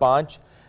5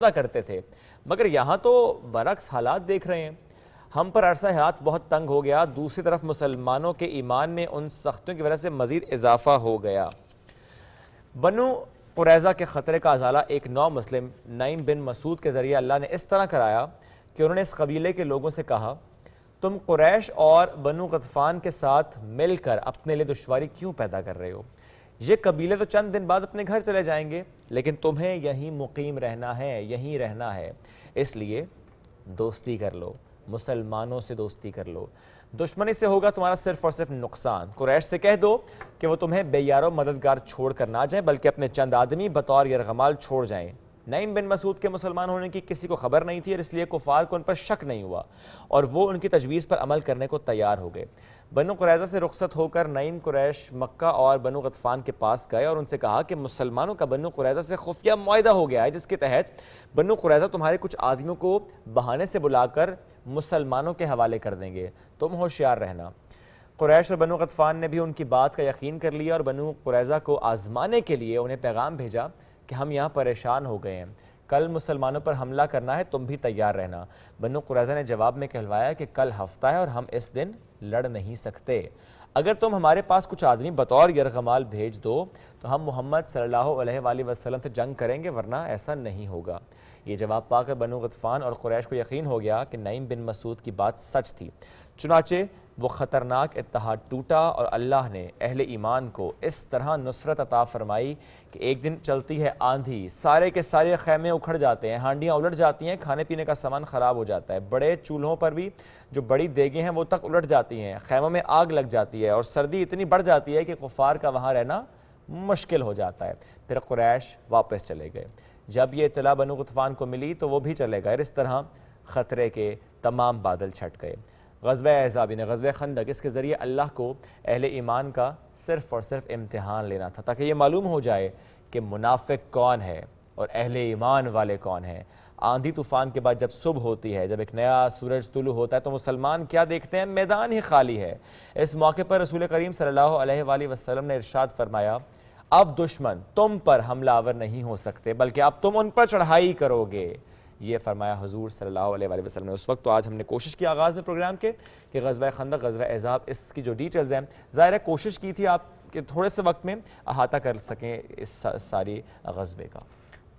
کرتے تھے، مگر یہاں تو برعکس حالات دیکھ رہے ہیں. ہم پر عرصہ حیات بہت تنگ ہو گیا، دوسری طرف مسلمانوں کے ایمان میں ان سختیوں کی وجہ سے مزید اضافہ ہو گیا. بنو قریظہ کے خطرے کا ازالہ ایک نو مسلم نعیم بن مسعود کے ذریعے اللہ نے اس طرح کرایا کہ انہوں نے اس قبیلے کے لوگوں سے کہا، تم قریش اور بنو غطفان کے ساتھ مل کر اپنے لیے دشواری کیوں پیدا کر رہے ہو؟ یہ قبیلے تو چند دن بعد اپنے گھر چلے جائیں گے، لیکن تمہیں یہیں مقیم رہنا ہے، یہیں رہنا ہے. اس لیے دوستی کر لو، مسلمانوں سے دوستی کر لو. دشمنی سے ہوگا تمہارا صرف اور صرف نقصان. قریش سے کہہ دو کہ وہ تمہیں بے یار و مددگار چھوڑ کر نہ جائیں، بلکہ اپنے چند آدمی بطور یرغمال چھوڑ جائیں. نعیم بن مسعود کے مسلمان ہونے کی کسی کو خبر نہیں تھی، اور اس لیے کفار کو ان پر شک نہیں ہوا اور وہ ان کی تجویز پر عمل کرنے کو تیار ہو گئے. بنو قریظہ سے رخصت ہو کر نعیم قریش مکہ اور بنو غطفان کے پاس گئے اور ان سے کہا کہ مسلمانوں کا بنو قریظہ سے خفیہ معاہدہ ہو گیا ہے، جس کے تحت بنو قریظہ تمہارے کچھ آدمیوں کو بہانے سے بلا کر مسلمانوں کے حوالے کر دیں گے، تم ہوشیار رہنا. قریش اور بنو غطفان نے بھی ان کی بات کا یقین کر لیا اور بنو قریظہ کو آزمانے کے لیے انہیں پیغام بھیجا کہ ہم یہاں پریشان ہو گئے ہیں، کل مسلمانوں پر حملہ کرنا ہے، تم بھی تیار رہنا. بنو قریظہ نے جواب میں کہلوایا کہ کل ہفتہ ہے اور ہم اس دن لڑ نہیں سکتے. اگر تم ہمارے پاس کچھ آدمی بطور یرغمال بھیج دو تو ہم محمد صلی اللہ علیہ وآلہ وسلم سے جنگ کریں گے، ورنہ ایسا نہیں ہوگا. یہ جواب پا کر بنو غطفان اور قریش کو یقین ہو گیا کہ نعیم بن مسعود کی بات سچ تھی. چنانچہ وہ خطرناک اتحاد ٹوٹا اور اللہ نے اہل ایمان کو اس طرح نصرت عطا فرمائی کہ ایک دن چلتی ہے آندھی، سارے کے سارے خیمے اکھڑ جاتے ہیں، ہانڈیاں الٹ جاتی ہیں، کھانے پینے کا سامان خراب ہو جاتا ہے، بڑے چولہوں پر بھی جو بڑی دیگیں ہیں وہ تک الٹ جاتی ہیں، خیموں میں آگ لگ جاتی ہے اور سردی اتنی بڑھ جاتی ہے کہ کفار کا وہاں رہنا مشکل ہو جاتا ہے. پھر قریش واپس چلے گئے. جب یہ اطلاع بنو غطفان کو ملی تو وہ بھی چلے گئے. اس طرح خطرے کے تمام بادل چھٹ گئے. غزوہ احزاب یعنی غزوہ خندق، اس کے ذریعے اللہ کو اہل ایمان کا صرف اور صرف امتحان لینا تھا تاکہ یہ معلوم ہو جائے کہ منافق کون ہے اور اہل ایمان والے کون ہیں. آندھی طوفان کے بعد جب صبح ہوتی ہے، جب ایک نیا سورج طلوع ہوتا ہے تو مسلمان کیا دیکھتے ہیں؟ میدان ہی خالی ہے. اس موقع پر رسول کریم صلی اللہ علیہ وآلہ وسلم نے ارشاد فرمایا، اب دشمن تم پر حملہ آور نہیں ہو سکتے، بلکہ اب تم ان پر چڑھائی کرو گے. یہ فرمایا حضور صلی اللہ علیہ وآلہ وسلم نے اس وقت. تو آج ہم نے کوشش کی آغاز میں پروگرام کے کہ غزوہ خندق، غزوہ احزاب، اس کی جو ڈیٹیلز ہیں، ظاہر ہے کوشش کی تھی آپ کہ تھوڑے سے وقت میں احاطہ کر سکیں اس ساری غزوے کا.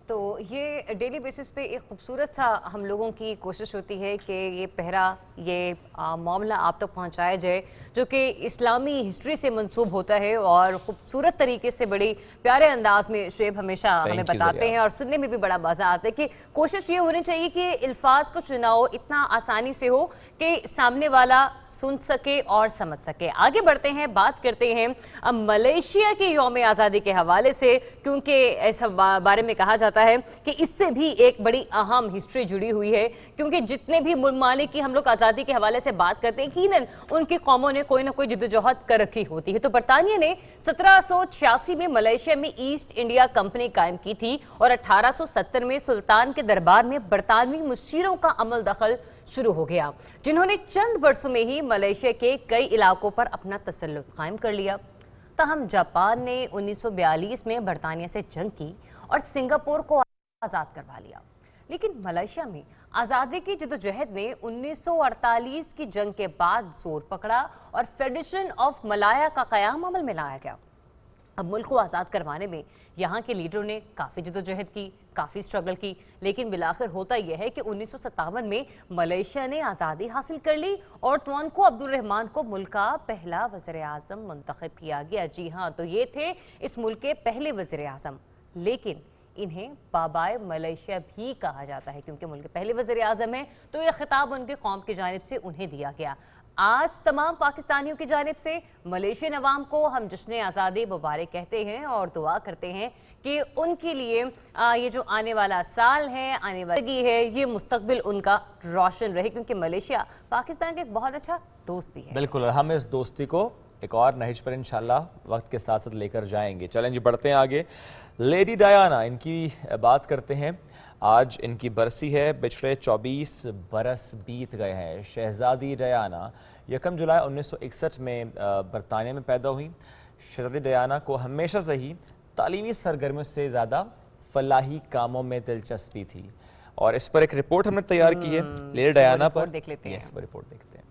تو یہ ڈیلی بیسس پہ ایک خوبصورت سا ہم لوگوں کی کوشش ہوتی ہے کہ یہ پہرا، یہ معاملہ آپ تک پہنچایا جائے جو کہ اسلامی ہسٹری سے منسوب ہوتا ہے اور خوبصورت طریقے سے بڑی پیارے انداز میں شعیب ہمیشہ ہمیں بتاتے ہیں اور سننے میں بھی بڑا مزہ آتا ہے کہ کوشش یہ ہونی چاہیے کہ الفاظ کو چناؤ اتنا آسانی سے ہو کہ سامنے والا سن سکے اور سمجھ سکے. آگے بڑھتے ہیں، بات کرتے ہیں ملیشیا کے یوم آزادی کے حوالے سے، کیونکہ اس بارے میں کہا جاتا ہے کہ اس سے بھی ایک بڑی اہم ہسٹری جڑی ہوئی ہے، کیونکہ جتنے بھی ممالک کی ہم لوگ آزادی کے حوالے سے بات کرتے ہیں یقیناً ان کی قوموں نے کوئی نہ کوئی جدوجہد کر رکھی ہوتی ہے. تو برطانیہ نے 1786 میں ملیشیا میں ایسٹ انڈیا کمپنی قائم کی تھی اور 1870 میں سلطان کے دربار میں برطانوی مشیروں کا عمل دخل شروع ہو گیا، جنہوں نے چند برسوں میں ہی ملیشیا کے کئی علاقوں پر اپنا تسلط قائم کر لیا. تاہم جاپان نے 1942 میں برطانیہ سے جنگ کی اور سنگاپور کو آزاد کروا لیا. لیکن ملیشیا میں آزادی کی جدوجہد نے 1948 کی جنگ کے بعد زور پکڑا اور فیڈریشن آف ملایا کا قیام عمل میں لایا گیا. اب ملک کو آزاد کروانے میں یہاں کے لیڈروں نے کافی جدوجہد کی، کافی سٹرگل کی، لیکن بالآخر ہوتا یہ ہے کہ 1957 میں ملیشیا نے آزادی حاصل کر لی اور توانکو عبدالرحمان کو ملک کا پہلا وزیر اعظم منتخب کیا گیا. جی ہاں، تو یہ تھے اس ملک کے پہلے وزیر اعظم، لیکن انہیں بابائے ملیشیا بھی کہا جاتا ہے کیونکہ ملک کے پہلے وزیر اعظم ہیں، تو یہ خطاب ان کے قوم کی جانب سے انہیں دیا گیا. آج تمام پاکستانیوں کی جانب سے ملیشین عوام کو ہم جشن آزادی مبارک کہتے ہیں اور دعا کرتے ہیں کہ ان کے لیے یہ جو آنے والا سال ہے، آنے والی ہے، یہ مستقبل ان کا روشن رہے، کیونکہ ملیشیا پاکستان کا ایک بہت اچھا دوست بھی ہے. بالکل، اور ہم اس دوستی کو ایک اور نہج پر انشاءاللہ وقت کے ساتھ ساتھ لے کر جائیں گے. چلیں جی، بڑھتے ہیں آگے. لیڈی ڈیانا، ان کی بات کرتے ہیں. آج ان کی برسی ہے. پچھلے 24 برس بیت گئے ہیں. شہزادی ڈیانا 1 جولائی 1961 میں برطانیہ میں پیدا ہوئی. شہزادی ڈیانا کو ہمیشہ سے ہی تعلیمی سرگرمیوں سے زیادہ فلاحی کاموں میں دلچسپی تھی. اور اس پر ایک رپورٹ ہم نے تیار کی ہے لیڈی ڈیانا پر. دیکھ لیتے ہیں. اس پر رپورٹ دیکھتے ہیں.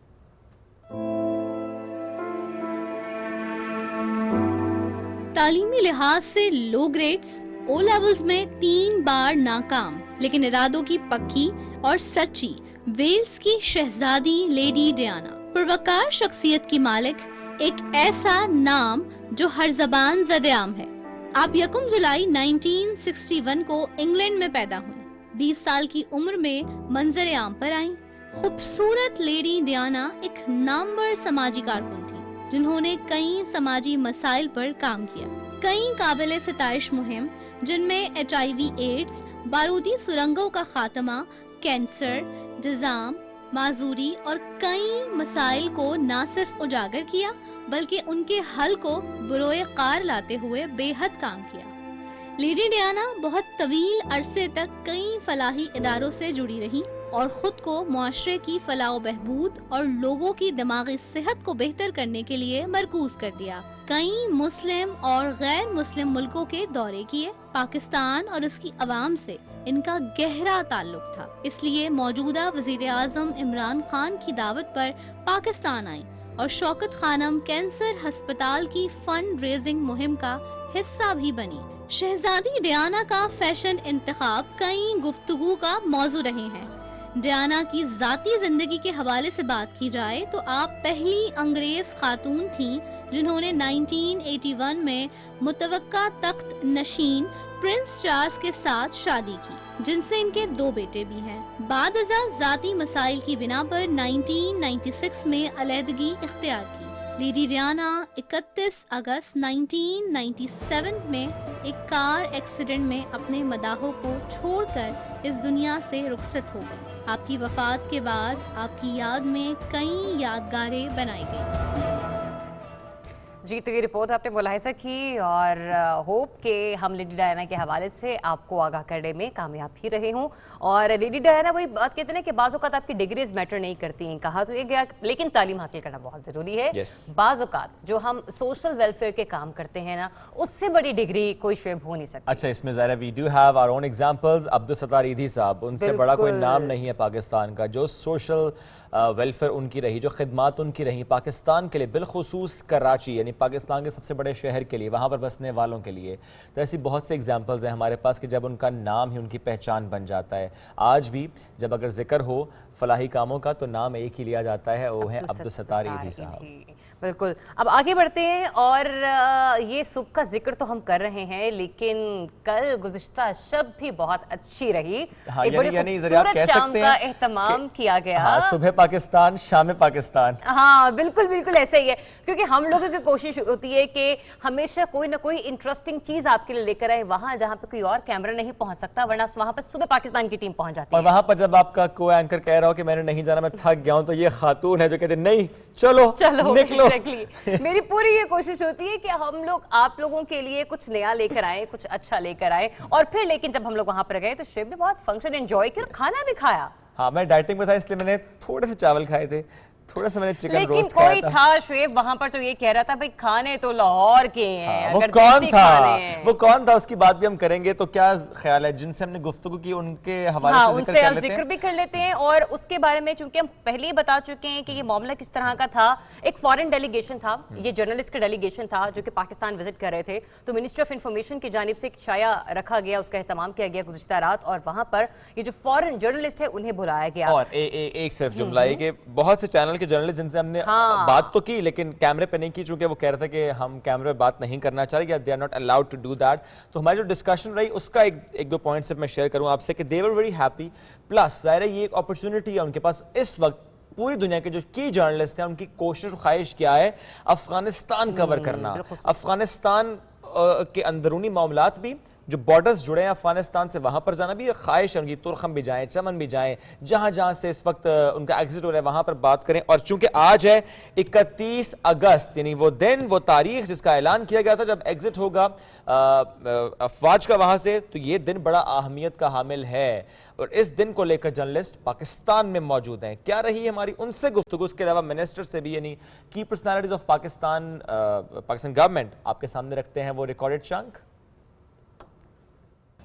تعلیمی لحاظ سے لو گریڈز، او لیولز میں 3 بار ناکام، لیکن ارادوں کی پکی اور سچی ویلز کی شہزادی لیڈی ڈیانا، پروکار شخصیت کی مالک، ایک ایسا نام جو ہر زبان زد عام ہے. آپ 1 جولائی 1961 کو انگلینڈ میں پیدا ہوئیں. 20 سال کی عمر میں منظر عام پر آئیں. خوبصورت لیڈی ڈیانا ایک نامور سماجی کارکن تھی جنہوں نے کئی سماجی مسائل پر کام کیا. کئی قابل ستائش مہم جن میں HIV ایڈز، بارودی سرنگوں کا خاتمہ، کینسر، جذام، معذوری اور کئی مسائل کو نہ صرف اجاگر کیا بلکہ ان کے حل کو بروئے کار لاتے ہوئے بے حد کام کیا. لیڈی ڈیانا بہت طویل عرصے تک کئی فلاحی اداروں سے جڑی رہی اور خود کو معاشرے کی فلاح و بہبود اور لوگوں کی دماغی صحت کو بہتر کرنے کے لیے مرکوز کر دیا. کئی مسلم اور غیر مسلم ملکوں کے دورے کیے. پاکستان اور اس کی عوام سے ان کا گہرا تعلق تھا، اس لیے موجودہ وزیر اعظم عمران خان کی دعوت پر پاکستان آئیں اور شوکت خانم کینسر ہسپتال کی فنڈ ریزنگ مہم کا حصہ بھی بنی. شہزادی ڈیانا کا فیشن انتخاب کئی گفتگو کا موضوع رہے ہیں. ڈیانا کی ذاتی زندگی کے حوالے سے بات کی جائے تو آپ پہلی انگریز خاتون تھیں جنہوں نے 1981 میں متوقع تخت نشین پرنس چارلز کے ساتھ شادی کی، جن سے ان کے 2 بیٹے بھی ہیں. بعد ازاں ذاتی مسائل کی بنا پر 1996 میں علیحدگی اختیار کی. لیڈی ڈیانا 31 اگست 1997 میں ایک کار ایکسیڈنٹ میں اپنے مداحوں کو چھوڑ کر اس دنیا سے رخصت ہو گئی. آپ کی وفات کے بعد آپ کی یاد میں کئی یادگاریں بنائی گئی. جی تو یہ رپورٹ آپ نے ملاحظہ کی اور ہوپ کہ ہم لیڈی ڈیانا کے حوالے سے آپ کو آگاہ کرنے میں کامیاب ہی رہے ہوں. اور لیڈی ڈیانا وہی بات کہتے ہیں کہ بعض اوقات آپ کی ڈگریز میٹر نہیں کرتی ہیں، کہا تو یہ گیا، لیکن تعلیم حاصل کرنا بہت ضروری ہے. بعض اوقات جو ہم سوشل ویلفیئر کے کام کرتے ہیں نا، اس سے بڑی ڈگری کوئی شعب ہو نہیں سکتی. اچھا، اس میں ظاہر ہے we do have our own examples. Abdul Sattar Edhi sahab, ان سے بڑا کوئی نام نہیں ہے پاکستان کا، جو سوشل ویلفیئر ان کی رہی، جو خدمات ان کی رہی پاکستان کے لیے، بالخصوص کراچی یعنی پاکستان کے سب سے بڑے شہر کے لیے، وہاں پر بسنے والوں کے لیے. تو ایسی بہت سے ایگزامپلز ہیں ہمارے پاس کہ جب ان کا نام ہی ان کی پہچان بن جاتا ہے. آج بھی جب اگر ذکر ہو فلاحی کاموں کا تو نام ایک ہی لیا جاتا ہے، وہ ہیں عبدالستار ایدھی صاحب. بالکل. اب آگے بڑھتے ہیں اور یہ صبح کا ذکر تو ہم کر رہے ہیں، لیکن کل گزشتہ شب بھی بہت اچھی رہی. ایک بڑی خوبصورت شام کا اہتمام کیا گیا. صبح پاکستان، شام پاکستان. ہاں بالکل بالکل ایسا ہی ہے، کیونکہ ہم لوگوں کی کوشش ہوتی ہے کہ ہمیشہ کوئی نہ کوئی انٹرسٹنگ چیز آپ کے لیے لے کر آئے وہاں جہاں پہ کوئی اور کیمرہ نہیں پہنچ سکتا، ورنہ وہاں پہ صبح پاکستان کی ٹیم پہنچ جاتی ہے. اور وہاں پر جب آپ کا کو اینکر کہہ رہا ہو کہ میں نے نہیں جانا، میں تھک گیا ہوں، تو یہ خاتون ہے جو کہتے ہیں نہیں چلو نکلو. میری پوری یہ کوشش ہوتی ہے کہ ہم لوگ آپ لوگوں کے لیے کچھ نیا لے کر آئیں، کچھ اچھا لے کر آئیں. اور پھر لیکن جب ہم لوگ وہاں پر گئے تو شعیب نے بہت فنکشن انجوائے کیا، کھانا بھی کھایا. ہاں میں ڈائٹنگ میں تھا اس لیے میں نے تھوڑے سے چاول کھائے تھے، تھوڑا سا میں نے چکن روسٹ کھایا تھا. لیکن کوئی تھا شعیب وہاں پر جو یہ کہہ رہا تھا بھئی کھانے تو لاہور کے ہیں. وہ کون تھا؟ وہ کون تھا؟ اس کی بات بھی ہم کریں گے. تو کیا خیال ہے جن سے ہم نے گفتگو کی ان کے حوالے سے ذکر بھی کر لیتے ہیں، اور اس کے بارے میں چونکہ ہم پہلے ہی بتا چکے ہیں کہ یہ معاملہ کس طرح کا تھا. ایک فورن ڈیلیگیشن تھا، یہ جرنلسٹ کا ڈیلیگیشن تھا جو کہ پاکستان وزٹ کر رہے تھے. تو منسٹری آف انفارمیشن کی جانب سے ایک شائع رکھا گیا، اس کا اہتمام کیا گیا گزشتہ رات، اور وہاں پر یہ جو فورن جرنلسٹ ہے انہیں بلایا گیا. اور ایک صرف جملہ ہے کہ بہت سے چینل کے جرنلسٹ جن سے ہم نے بات تو کی لیکن کیمرے پہ نہیں کی، چونکہ وہ کہہ رہے تھے کہ ہم کیمرے پہ بات نہیں کرنا چاہ رہے یا they are not allowed to do that. تو ہماری جو ڈسکشن رہی اس کا ایک دو پوائنٹ سے میں شیئر کروں آپ سے کہ دے ور ویری ہیپی. پلس ظاہر ہے یہ ایک اپرچونٹی ہے ان کے پاس اس وقت. پوری دنیا کے جو کی جرنلسٹ ہیں ان کی کوشش خواہش کیا ہے افغانستان کور کرنا، افغانستان کے اندرونی معاملات بھی، جو بارڈرز جڑے ہیں افغانستان سے وہاں پر جانا بھی خواہش ہے ان کی. ترخم بھی جائیں، چمن بھی جائیں، جہاں جہاں سے اس وقت ان کا ایگزٹ ہو رہا ہے وہاں پر بات کریں. اور چونکہ آج ہے 31 اگست یعنی وہ دن، وہ تاریخ جس کا اعلان کیا گیا تھا جب ایگزٹ ہوگا افواج کا وہاں سے، تو یہ دن بڑا اہمیت کا حامل ہے. اور اس دن کو لے کر جرنلسٹ پاکستان میں موجود ہیں. کیا رہی ہماری ان سے گفتگو، اس کے علاوہ منسٹر سے بھی یعنی کی پرسنالٹیز آف پاکستان گورنمنٹ آپ کے سامنے رکھتے ہیں وہ ریکارڈڈ چنک.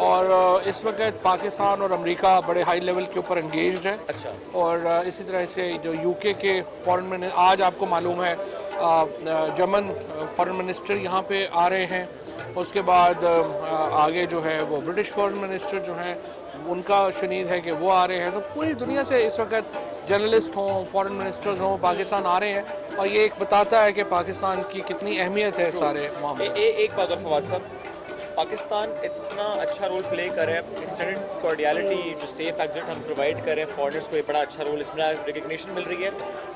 اور اس وقت پاکستان اور امریکہ بڑے ہائی لیول کے اوپر انگیجڈ ہیں. اچھا. اور اسی طرح سے جو یو کے فارن آج آپ کو معلوم ہے جرمن فارن منسٹر یہاں پہ آ رہے ہیں. اس کے بعد آگے جو ہے وہ برٹش فارن منسٹر جو ہیں ان کا شنید ہے کہ وہ آ رہے ہیں. تو پوری دنیا سے اس وقت جرنلسٹ ہوں، فارن منسٹرز ہوں، پاکستان آ رہے ہیں. اور یہ ایک بتاتا ہے کہ پاکستان کی کتنی اہمیت ہے سارے معاملے. ایک بات اور فواد صاحب، پاکستان اتنا اچھا رول پلے کر رہا ہے، ایکسٹینڈڈ کارڈیالٹی جو سیف ایگزٹ ہم پرووائڈ کر رہے ہیں فارنرس کو، یہ بڑا اچھا رول اس میں ریکگنیشن مل رہی ہے.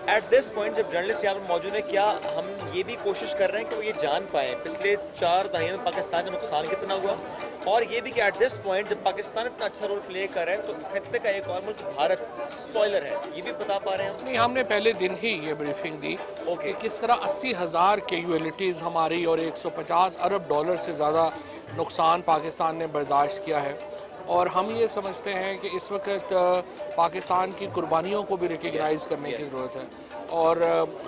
ایٹ دس پوائنٹ جب جرنلسٹ یہاں پر موجود ہیں، کیا ہم یہ بھی کوشش کر رہے ہیں کہ وہ یہ جان پائیں پچھلے 4 دہائیوں میں پاکستان کا نقصان کتنا ہوا، اور یہ بھی کہ ایٹ دس پوائنٹ جب پاکستان اتنا اچھا رول پلے کر رہا ہے تو خطے کا ایک اور ملک بھارت اسپوائلر ہے، یہ بھی بتا پا رہے ہیں ہم؟ نہیں، ہم نے پہلے دن ہی یہ بریفنگ دی کہ کس طرح 80,000 کیجویلٹیز ہماری اور $150 ارب سے زیادہ نقصان پاکستان نے برداشت کیا ہے. اور ہم یہ سمجھتے ہیں کہ اس وقت پاکستان کی قربانیوں کو بھی ریکگنائز کرنے کی ضرورت ہے. اور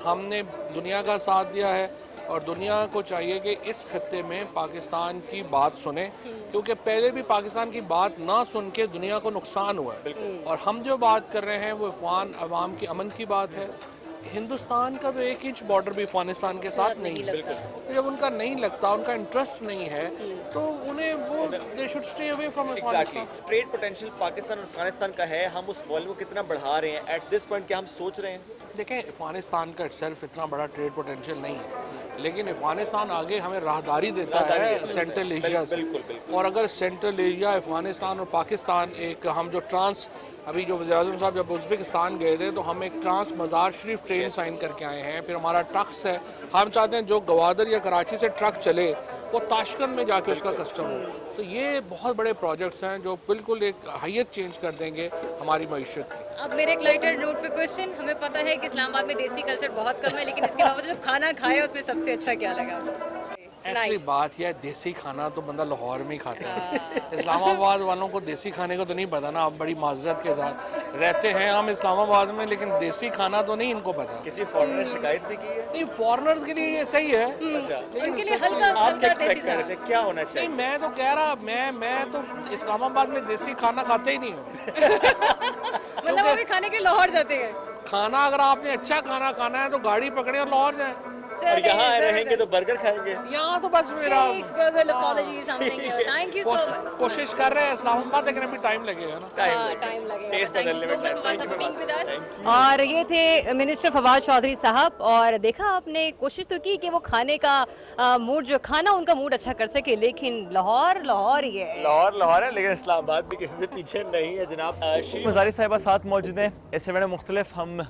ہم نے دنیا کا ساتھ دیا ہے، اور دنیا کو چاہیے کہ اس خطے میں پاکستان کی بات سنیں، کیونکہ پہلے بھی پاکستان کی بات نہ سن کے دنیا کو نقصان ہوا ہے. اور ہم جو بات کر رہے ہیں وہ افغان عوام کی امن کی بات ہے. ہندوستان کا تو 1 انچ بارڈر بھی افغانستان کے ساتھ نہیں ہے. تو جب ان کا نہیں لگتا، ان کا انٹرسٹ نہیں ہے، تو انہیں وہ they should stay away from Afghanistan. Trade potential Pakistan اور افغانستان کا ہے، ہم اس والیم کو کتنا بڑھا رہے ہیں ایٹ دس پوائنٹ، کیا ہم سوچ رہے ہیں؟ دیکھیں، افغانستان کا سیلف اتنا بڑا ٹریڈ پوٹینشیل نہیں ہے، لیکن افغانستان آگے ہمیں راہداری دیتا ہے سینٹرل ایشیا سے. اور اگر سینٹرل ایشیا، افغانستان اور پاکستان ایک ہم جو ابھی جو وزیر اعظم صاحب جب ازبکستان گئے تھے تو ہم ایک ٹرانس مزار شریف ٹرین سائن کر کے آئے ہیں. پھر ہمارا ٹرکس ہے، ہم چاہتے ہیں جو گوادر یا کراچی سے ٹرک چلے وہ تاشکند میں جا کے اس کا کسٹم ہو. تو یہ بہت بڑے پروجیکٹس ہیں جو بالکل ایک حیت چینج کر دیں گے ہماری معیشت کی. اب میرے ایک لائٹر نوٹ پہ کوشچن، ہمیں پتہ ہے کہ اسلام آباد میں دیسی کلچر بہت کم ہے، لیکن اس کے علاوہ جو کھانا کھایا اس میں سب سے اچھا کیا لگا؟ ایکچولی بات یہ ہے، دیسی کھانا تو بندہ لاہور میں ہی کھاتا ہے. اسلام آباد والوں کو دیسی کھانے کو تو نہیں پتا نا. اب بڑی معذرت کے ساتھ رہتے ہیں ہم اسلام آباد میں، لیکن دیسی کھانا تو نہیں ان کو پتا. کسی فارنر نے شکایت بھی کی ہے؟ نہیں، فارنرز کے لیے یہ صحیح ہے، ان کے لیے ہلکا آپ کیا ایکسپیکٹ کر رہے تھے، کیا ہونا چاہیے؟ نہیں، میں تو کہہ رہا میں تو اسلام آباد میں دیسی کھانا کھاتے ہی نہیں ہوں. مطلب ابھی کھانے کے لاہور جاتے ہیں؟ کھانا اگر آپ نے اچھا کھانا کھانا ہے تو گاڑی پکڑیں اور لاہور جائیں. اور یہاں رہیں گے تو برگر کھائیں گے. یہاں تو بس میرا تھینک یو سو مچ. کوشش کر رہے ہیں اسلام آباد، لیکن ابھی ٹائم لگے گا نا. ٹائم لگے گا. ٹیسٹ بدلنے میں. اور یہ تھے منسٹر فواد چودھری صاحب، اور دیکھا آپ نے کوشش تو کی کہ وہ کھانے کا موڈ، جو کھانا ان کا موڈ اچھا کر سکے، لیکن لاہور ہی ہے. لاہور ہے، لیکن اسلام آباد بھی کسی سے پیچھے نہیں ہے. جناب شیریں مزاری صاحبہ ساتھ موجود ہیں. اس سے میں مختلف ہم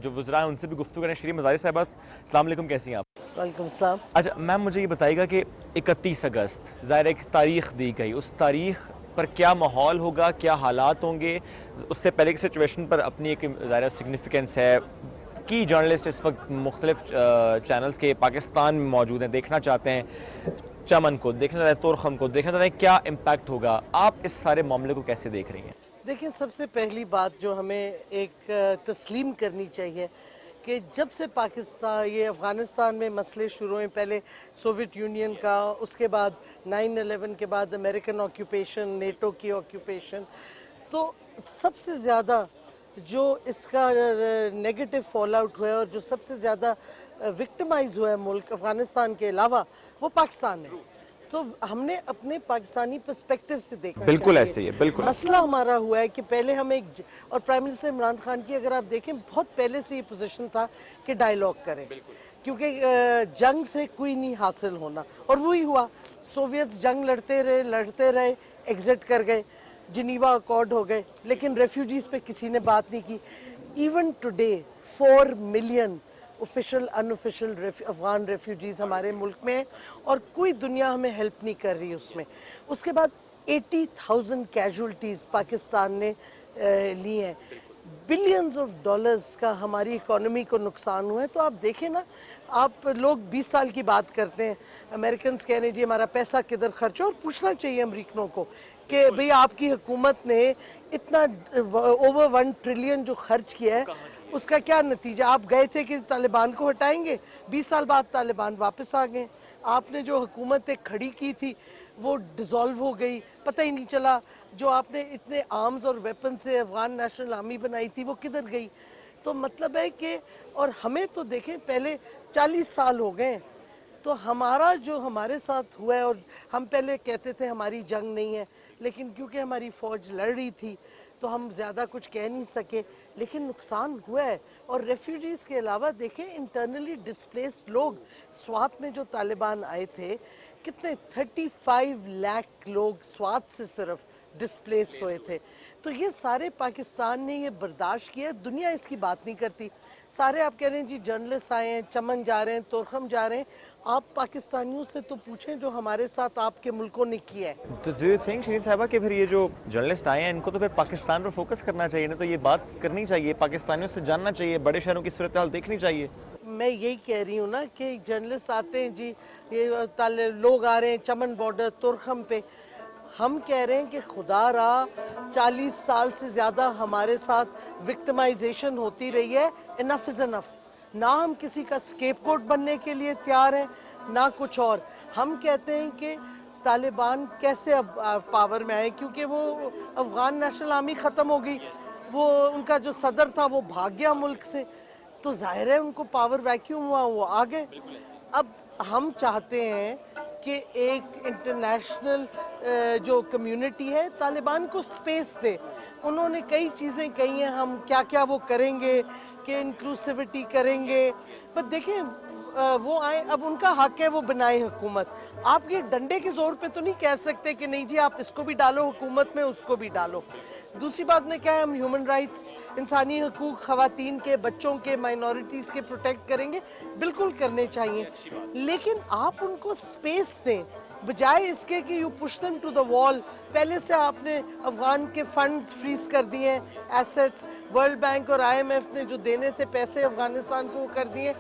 جو وزراء ہیں ان سے بھی گفتگو کریں. شیریں مزاری صاحبہ السلام علیکم، کیسی ہیں آپ؟ وعلیکم السلام. اچھا میم، مجھے یہ بتائیے گا کہ 31 اگست ظاہر ایک تاریخ دی گئی، اس تاریخ پر کیا ماحول ہوگا، کیا حالات ہوں گے؟ اس سے پہلے کی سچویشن پر اپنی ایک ظاہر سگنیفیکنس ہے. کی جرنلسٹ اس وقت مختلف چینلز کے پاکستان میں موجود ہیں، دیکھنا چاہتے ہیں چمن کو، دیکھنا چاہتے ہیں تورخم کو، دیکھنا چاہتے ہیں کیا امپیکٹ ہوگا. آپ اس سارے معاملے کو کیسے دیکھ رہی ہیں؟ دیکھیں، سب سے پہلی بات جو ہمیں ایک تسلیم کرنی چاہیے کہ جب سے یہ افغانستان میں مسئلے شروع ہوئے، پہلے سوویت یونین کا، اس کے بعد 9/11 کے بعد امریکن آکیوپیشن، نیٹو کی آکیوپیشن، تو سب سے زیادہ جو اس کا نیگیٹو فال آؤٹ ہوا ہے اور جو سب سے زیادہ وکٹمائز ہوا ہے ملک افغانستان کے علاوہ، وہ پاکستان ہے. تو ہم نے اپنے پاکستانی پرسپیکٹیو سے دیکھا. بالکل ایسے ہی ہے. بالکل مسئلہ ہمارا ہوا ہے کہ پہلے ہم اور پرائم منسٹر عمران خان کی اگر آپ دیکھیں، بہت پہلے سے یہ پوزیشن تھا کہ ڈائیلاگ کریں، کیونکہ جنگ سے کوئی نہیں حاصل ہونا، اور وہی ہوا. سوویت جنگ لڑتے رہے، ایگزٹ کر گئے، جنیوا اکارڈ ہو گئے، لیکن ریفیوجیز پہ کسی نے بات نہیں کی. ایون ٹوڈے 4 ملین آفیشل ان آفیشل افغان ریفیوجیز ہمارے ملک میں ہیں، اور کوئی دنیا ہمیں ہیلپ نہیں کر رہی اس میں. اس کے بعد 80,000 کیجولٹیز پاکستان نے لی ہیں، بلینز آف ڈالرز کا ہماری اکانومی کو نقصان ہوا ہے. تو آپ دیکھیں نا، آپ لوگ 20 سال کی بات کرتے ہیں، امریکنز کہہ رہے ہیں جی ہمارا پیسہ کدھر خرچ ہو، اور پوچھنا چاہیے امریکنوں کو کہ بھئی آپ کی حکومت نے اتنا اوور 1 ٹریلین جو خرچ کیا ہے، اس کا کیا نتیجہ؟ آپ گئے تھے کہ طالبان کو ہٹائیں گے، 20 سال بعد طالبان واپس آ گئے. آپ نے جو حکومت ایک کھڑی کی تھی وہ ڈیزالو ہو گئی, پتہ ہی نہیں چلا. جو آپ نے اتنے آرمز اور ویپن سے افغان نیشنل آرمی بنائی تھی وہ کدھر گئی. تو مطلب ہے کہ, اور ہمیں تو دیکھیں پہلے 40 سال ہو گئے, تو ہمارا جو ہمارے ساتھ ہوا ہے, اور ہم پہلے کہتے تھے ہماری جنگ نہیں ہے, لیکن کیونکہ ہماری فوج لڑ رہی تھی تو ہم زیادہ کچھ کہہ نہیں سکے, لیکن نقصان ہوا ہے. اور ریفیوجیز کے علاوہ دیکھیں انٹرنلی ڈسپلیسڈ لوگ, سوات میں جو طالبان آئے تھے کتنے 35 لاکھ لوگ سوات سے صرف ڈسپلیس ہوئے تھے. تو یہ سارے پاکستان نے یہ برداشت کیا, دنیا اس کی بات نہیں کرتی. سارے آپ کہہ رہے ہیں جی جرنلسٹ آئے ہیں, چمن جا رہے ہیں, تورخم جا رہے ہیں, آپ پاکستانیوں سے تو پوچھیں جو ہمارے ساتھ آپ کے ملکوں نے کیا ہے. تو ڈو یو تھنک شیرین صاحبہ کہ پھر یہ جو جرنلسٹ آئے ہیں ان کو تو پھر پاکستان پر فوکس کرنا چاہیے نا, تو یہ بات کرنی چاہیے, پاکستانیوں سے جاننا چاہیے, بڑے شہروں کی صورتحال دیکھنی چاہیے. میں یہی کہہ رہی ہوں نا کہ جرنلسٹ آتے ہیں جی, یہ لوگ آ رہے ہیں چمن بارڈر تورخم پہ. ہم کہہ رہے ہیں کہ خدا را 40 سال سے زیادہ ہمارے ساتھ وکٹمائزیشن ہوتی رہی ہے, انف از انف. نہ ہم کسی کا اسکیپ کوٹ بننے کے لیے تیار ہیں نہ کچھ اور. ہم کہتے ہیں کہ طالبان کیسے اب پاور میں آئے, کیونکہ وہ افغان نیشنل آرمی ختم ہو گئی, وہ ان کا جو صدر تھا وہ بھاگ گیا ملک سے, تو ظاہر ہے ان کو پاور ویکیوم ہوا, وہ آ گئے. اب ہم چاہتے ہیں کہ ایک انٹرنیشنل جو کمیونٹی ہے طالبان کو سپیس دے. انہوں نے کئی چیزیں کہی ہیں, ہم کیا کیا وہ کریں گے, کہ انکلوسیوٹی کریں گے, پر دیکھیں وہ آئیں, اب ان کا حق ہے وہ بنائیں حکومت. آپ یہ ڈنڈے کے زور پہ تو نہیں کہہ سکتے کہ نہیں جی آپ اس کو بھی ڈالو حکومت میں, اس کو بھی ڈالو. دوسری بات نے کیا ہے, ہم ہیومن رائٹس, انسانی حقوق, خواتین کے, بچوں کے, مائنورٹیز کے پروٹیکٹ کریں گے, بالکل کرنے چاہیے, لیکن آپ ان کو سپیس دیں, بجائے اس کے کہ you push them to the wall. پہلے سے آپ نے افغان کے فنڈ فریز کر دیے ہیں, ایسٹس, ورلڈ بینک اور IMF نے جو دینے تھے پیسے افغانستان کو وہ کر دیے,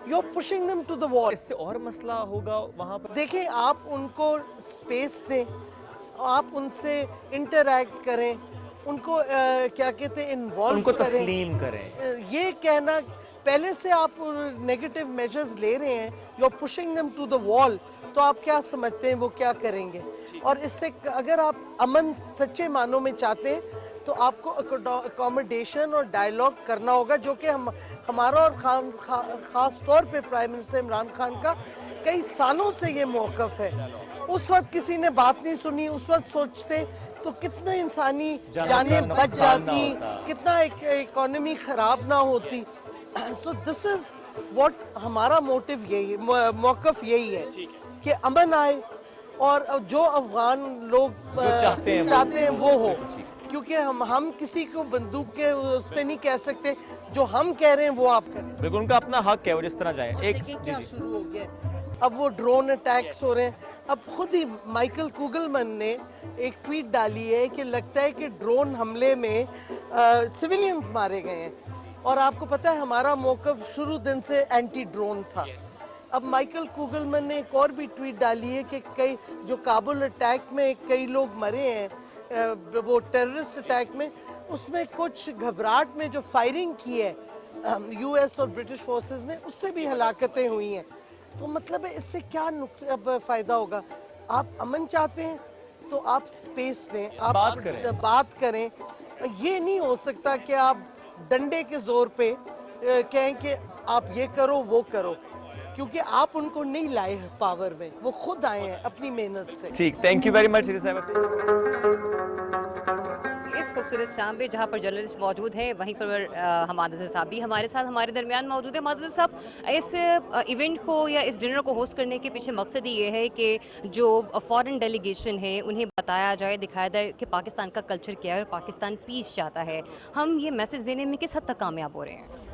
you pushing them to the wall. اس سے اور مسئلہ ہوگا وہاں پر. دیکھیں آپ ان کو سپیس دیں, آپ ان سے انٹریکٹ کریں, ان کو کیا کہتے ہیں انوالو ان کو کریں, تسلیم کریں. یہ کہنا پہلے سے آپ نیگیٹو میجرز لے رہے ہیں, you are pushing them to the wall, تو آپ کیا سمجھتے ہیں وہ کیا کریں گے. اور اس سے اگر آپ امن سچے معنوں میں چاہتے ہیں تو آپ کو اکوموڈیشن اور ڈائیلاگ کرنا ہوگا, جو کہ ہمارا اور خاص طور پہ پرائم منسٹر عمران خان کا کئی سالوں سے یہ موقف ہے. اس وقت کسی نے بات نہیں سنی, اس وقت سوچتے تو کتنا انسانی جانیں بچ جاتی, کتنا اکانومی خراب نہ ہوتی. سو دس از واٹ ہمارا موٹیو یہی, موقف یہی ہے کہ امن آئے اور جو افغان لوگ چاہتے ہیں وہ ہو. کیونکہ ہم کسی کو بندوق کے اس پہ نہیں کہہ سکتے, جو ہم کہہ رہے ہیں وہ آپ کریں. بالکل ان کا اپنا حق ہے وہ جس طرح جائیں. دیکھیں کیا شروع ہو گیا, اب وہ ڈرون اٹیکس ہو رہے ہیں. اب خود ہی مائیکل کوگلمن نے ایک ٹویٹ ڈالی ہے کہ لگتا ہے کہ ڈرون حملے میں سویلینز مارے گئے ہیں, اور آپ کو پتہ ہے ہمارا موقف شروع دن سے اینٹی ڈرون تھا. اب مائیکل کوگلمن نے ایک اور بھی ٹویٹ ڈالی ہے کہ کئی جو کابل اٹیک میں کئی لوگ مرے ہیں, وہ ٹیررسٹ اٹیک میں, اس میں کچھ گھبراہٹ میں جو فائرنگ کی ہے US اور برٹش فورسز نے, اس سے بھی ہلاکتیں ہوئی ہیں. تو مطلب ہے اس سے کیا اب فائدہ ہوگا. آپ امن چاہتے ہیں تو آپ سپیس دیں, آپ بات کریں. یہ نہیں ہو سکتا کہ آپ ڈنڈے کے زور پہ کہیں کہ آپ یہ کرو وہ کرو, کیونکہ آپ ان کو نہیں لائے پاور میں, وہ خود آئے ہیں اپنی محنت سے. ٹھیک, تھینک یو ویری مچ شیرین صاحبہ. اس خوبصورت شام پہ جہاں پر جرنلسٹ موجود ہیں وہیں پر حماد اظہر صاحب بھی ہمارے ساتھ ہمارے درمیان موجود ہیں. حماد اظہر صاحب, اس ایونٹ کو یا اس ڈنر کو ہوسٹ کرنے کے پیچھے مقصد یہ ہے کہ جو فارن ڈیلیگیشن ہے انہیں بتایا جائے, دکھایا جائے کہ پاکستان کا کلچر کیا ہے اور پاکستان پیس چاہتا ہے. ہم یہ میسج دینے میں کس حد تک کامیاب ہو رہے ہیں؟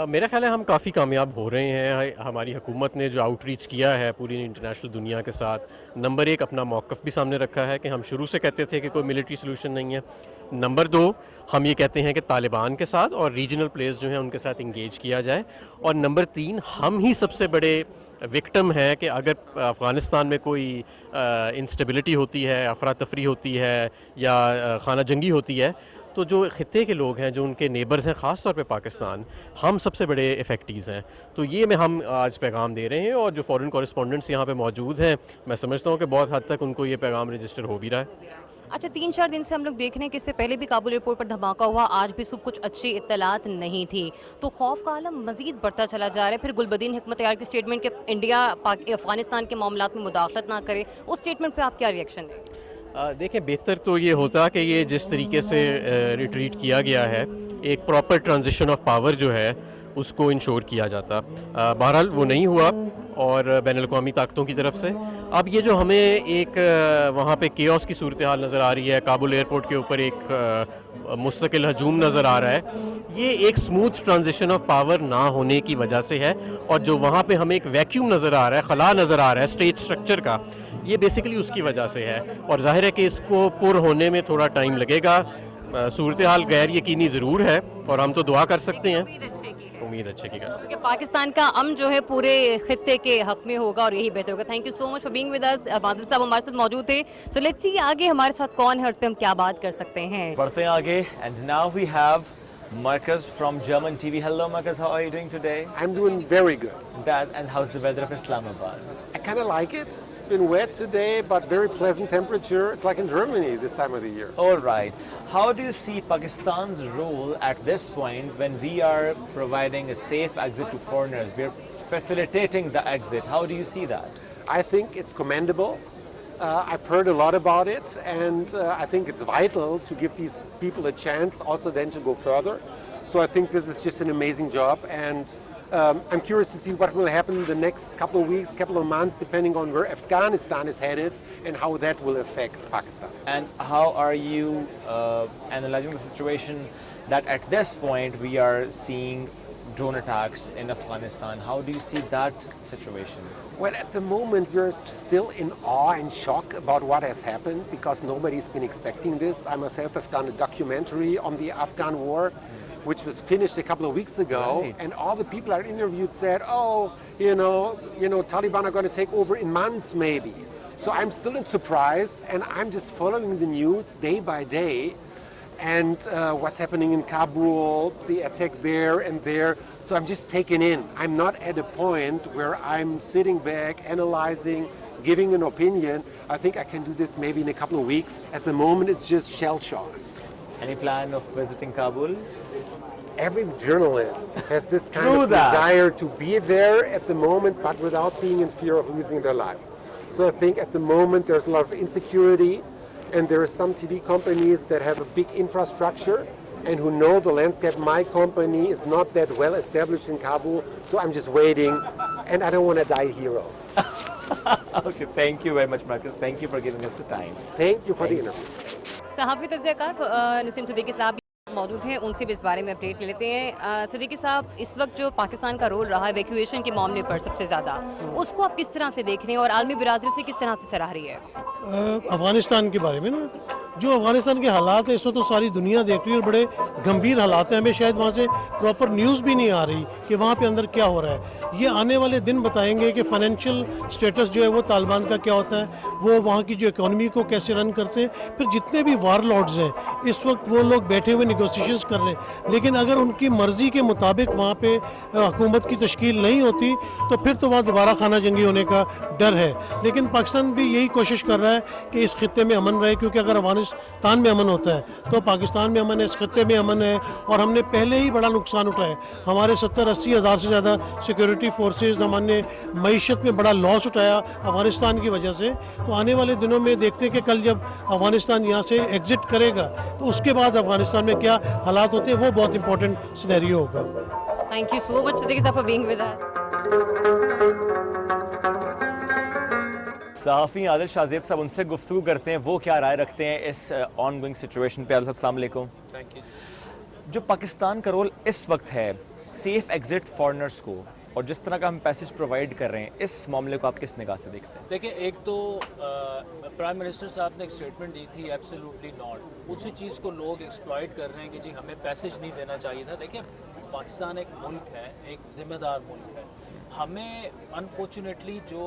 میرا خیال ہے ہم کافی کامیاب ہو رہے ہیں. ہماری حکومت نے جو آؤٹ ریچ کیا ہے پوری انٹرنیشنل دنیا کے ساتھ, نمبر 1 اپنا موقف بھی سامنے رکھا ہے کہ ہم شروع سے کہتے تھے کہ کوئی ملٹری سلوشن نہیں ہے. نمبر 2 ہم یہ کہتے ہیں کہ طالبان کے ساتھ اور ریجنل پلیئرز جو ہیں ان کے ساتھ انگیج کیا جائے. اور نمبر 3 ہم ہی سب سے بڑے وکٹم ہے کہ اگر افغانستان میں کوئی انسٹیبلٹی ہوتی ہے, افراتفری ہوتی ہے یا خانہ جنگی ہوتی ہے, تو جو خطے کے لوگ ہیں جو ان کے نیبرز ہیں خاص طور پہ پاکستان, ہم سب سے بڑے افیکٹیز ہیں. تو یہ ہم آج پیغام دے رہے ہیں, اور جو فورن کورسپونڈنٹس یہاں پہ موجود ہیں میں سمجھتا ہوں کہ بہت حد تک ان کو یہ پیغام رجسٹر ہو بھی رہا ہے. اچھا 3-4 دن سے ہم لوگ دیکھ رہے ہیں کہ اس سے پہلے بھی کابل ایئرپورٹ پر دھماکہ ہوا, آج بھی صبح کچھ اچھی اطلاعات نہیں تھی, تو خوف کا عالم مزید بڑھتا چلا جا رہا ہے. پھر گلبدین حکمت یار کی اسٹیٹمنٹ کہ انڈیا افغانستان کے معاملات میں مداخلت نہ کرے, اس اسٹیٹمنٹ پہ آپ کیا ریئیکشن ہے؟ دیکھیں بہتر تو یہ ہوتا کہ یہ جس طریقے سے ریٹریٹ کیا گیا ہے ایک پراپر ٹرانزیشن آف پاور جو ہے اس کو انشور کیا جاتا. بہرحال وہ نہیں ہوا اور بین الاقوامی طاقتوں کی طرف سے. اب یہ جو ہمیں ایک وہاں پہ کیوس کی صورتحال نظر آ رہی ہے, کابل ایئرپورٹ کے اوپر ایک مستقل ہجوم نظر آ رہا ہے, یہ ایک سموتھ ٹرانزیشن آف پاور نہ ہونے کی وجہ سے ہے. اور جو وہاں پہ ہمیں ایک ویکیوم نظر آ رہا ہے, خلا نظر آ رہا ہے اسٹیٹ سٹرکچر کا, یہ بیسیکلی اس کی وجہ سے ہے. اور ظاہر ہے کہ اس کو پر ہونے میں تھوڑا ٹائم لگے گا. صورتحال غیر یقینی ضرور ہے اور ہم تو دعا کر سکتے ہیں, امید اچھے کی کر سکتے ہیں کہ پاکستان کا امن جو ہے پورے خطے کے حق میں ہوگا اور یہی بہتر ہوگا. Thank you so much for being with us. Badal صاحب ہمارے ساتھ موجود تھے. سو لیٹس سی آگے ہمارے ساتھ کون ہے اور اس پہ ہم کیا بات کر سکتے ہیں. بڑھتے ہیں آگے. And now we have Marcus from German TV. Hello Marcus, how are you doing today? I'm doing very good. And how's the weather of Islamabad? I kind of like it. It's been wet today, but very pleasant temperature. It's like in Germany this time of the year. All right. How do you see Pakistan's role at this point when we are providing a safe exit to foreigners? We are facilitating the exit. How do you see that? I think it's commendable. I've heard a lot about it, and I think it's vital to give these people a chance also then to go further. So I think this is just an amazing job, and I'm curious to see what will happen in the next couple of weeks, couple of months, depending on where Afghanistan is headed and how that will affect Pakistan. And how are you analyzing the situation that at this point we are seeing drone attacks in Afghanistan? How do you see that situation? Well, at the moment we're still in awe and shock about what has happened because nobody's been expecting this. I myself have done a documentary on the Afghan war, which was finished a couple of weeks ago, right. And all the people I interviewed said, Taliban are going to take over in months maybe. So I'm still in surprise, and I'm just following the news day by day. And what's happening in Kabul, the attack there and there. So I'm just taken in. I'm not at a point where I'm sitting back, analyzing, giving an opinion. I think I can do this maybe in a couple of weeks. At the moment, it's just shell shock. Any plan of visiting Kabul? Every journalist has this kind of desire to be there at the moment, but without being in fear of losing their lives. So I think at the moment there's a lot of insecurity. And there are some TV companies that have a big infrastructure and who know the landscape. My company is not that well established in Kabul, so I'm just waiting, and I don't want to die hero. Okay, thank you very much, Marcus. Thank you for giving us the time. Thank you for the interview. صحافی تجزیہ کار نسیم صدیقی صاحب موجود ہیں, ان سے بھی اس بارے میں update لے لیتے ہیں. صدیقی صاحب, اس وقت جو پاکستان کا رول رہا ہے ایویکویشن کے معاملے پر سب سے زیادہ, اس کو آپ کس طرح سے دیکھ رہے ہیں اور عالمی برادری سے کس طرح سے سراہ رہی ہے؟ افغانستان کے بارے میں نا, جو افغانستان کے حالات ہیں اس وقت تو ساری دنیا دیکھ رہی ہے اور بڑے گمبھیر حالات ہیں. ہمیں شاید وہاں سے پراپر نیوز بھی نہیں آ رہی کہ وہاں پہ اندر کیا ہو رہا ہے. یہ آنے والے دن بتائیں گے کہ فائنینشیل سٹیٹس جو ہے وہ طالبان کا کیا ہوتا ہے, وہ وہاں کی جو اکانومی کو کیسے رن کرتے ہیں. پھر جتنے بھی وار لارڈز ہیں اس وقت وہ لوگ بیٹھے ہوئے نیگوسیشنز کر رہے ہیں, لیکن اگر ان کی مرضی کے مطابق وہاں پہ حکومت کی تشکیل نہیں ہوتی تو پھر تو وہاں دوبارہ خانہ جنگی ہونے کا ڈر ہے. لیکن پاکستان بھی یہی کوشش کر رہا ہے کہ اس خطے میں امن رہے, کیونکہ اگر افغانستان میں امن ہوتا ہے تو پاکستان میں امن ہے, اس خطے میں امن ہے. اور ہم نے پہلے ہی بڑا نقصان اٹھایا ہے, ہمارے 70-80 ہزار سے زیادہ سیکیورٹی فورسز, ہم نے معیشت میں بڑا لاس اٹھایا افغانستان کی وجہ سے. تو آنے والے دنوں میں دیکھتے ہیں کہ کل جب افغانستان یہاں سے ایگزٹ کرے گا تو اس کے بعد افغانستان میں کیا حالات ہوتے ہیں, وہ بہت امپورٹنٹ سینیریو ہوگا. تھینک یو سو مچ صدیقی صاحب فار بینگ ود اس. صحافی عادل شاہزیب صاحب, ان سے گفتگو کرتے ہیں وہ کیا رائے رکھتے ہیں اس آن گوئنگ سچویشن پہ. عادل صاحب السلام علیکم. Thank you. جو پاکستان کا رول اس وقت ہے سیف ایگزٹ فارنرز کو اور جس طرح کا ہم پیسج پرووائڈ کر رہے ہیں, اس معاملے کو آپ کس نگاہ سے دیکھتے ہیں؟ دیکھیں, ایک تو پرائم منسٹر صاحب نے ایک اسٹیٹمنٹ دی تھی ایبسلیوٹلی ناٹ, اسی چیز کو لوگ ایکسپلائٹ کر رہے ہیں کہ جی ہمیں پیسج نہیں دینا چاہیے تھا. دیکھیں, پاکستان ایک ملک ہے, ایک ذمہ دار ملک ہے. ہمیں انفارچونیٹلی جو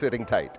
sitting tight.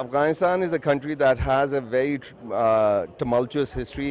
Afghanistan is a country that has a very tumultuous history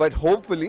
but hopefully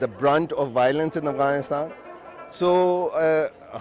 the brunt of violence in Afghanistan. So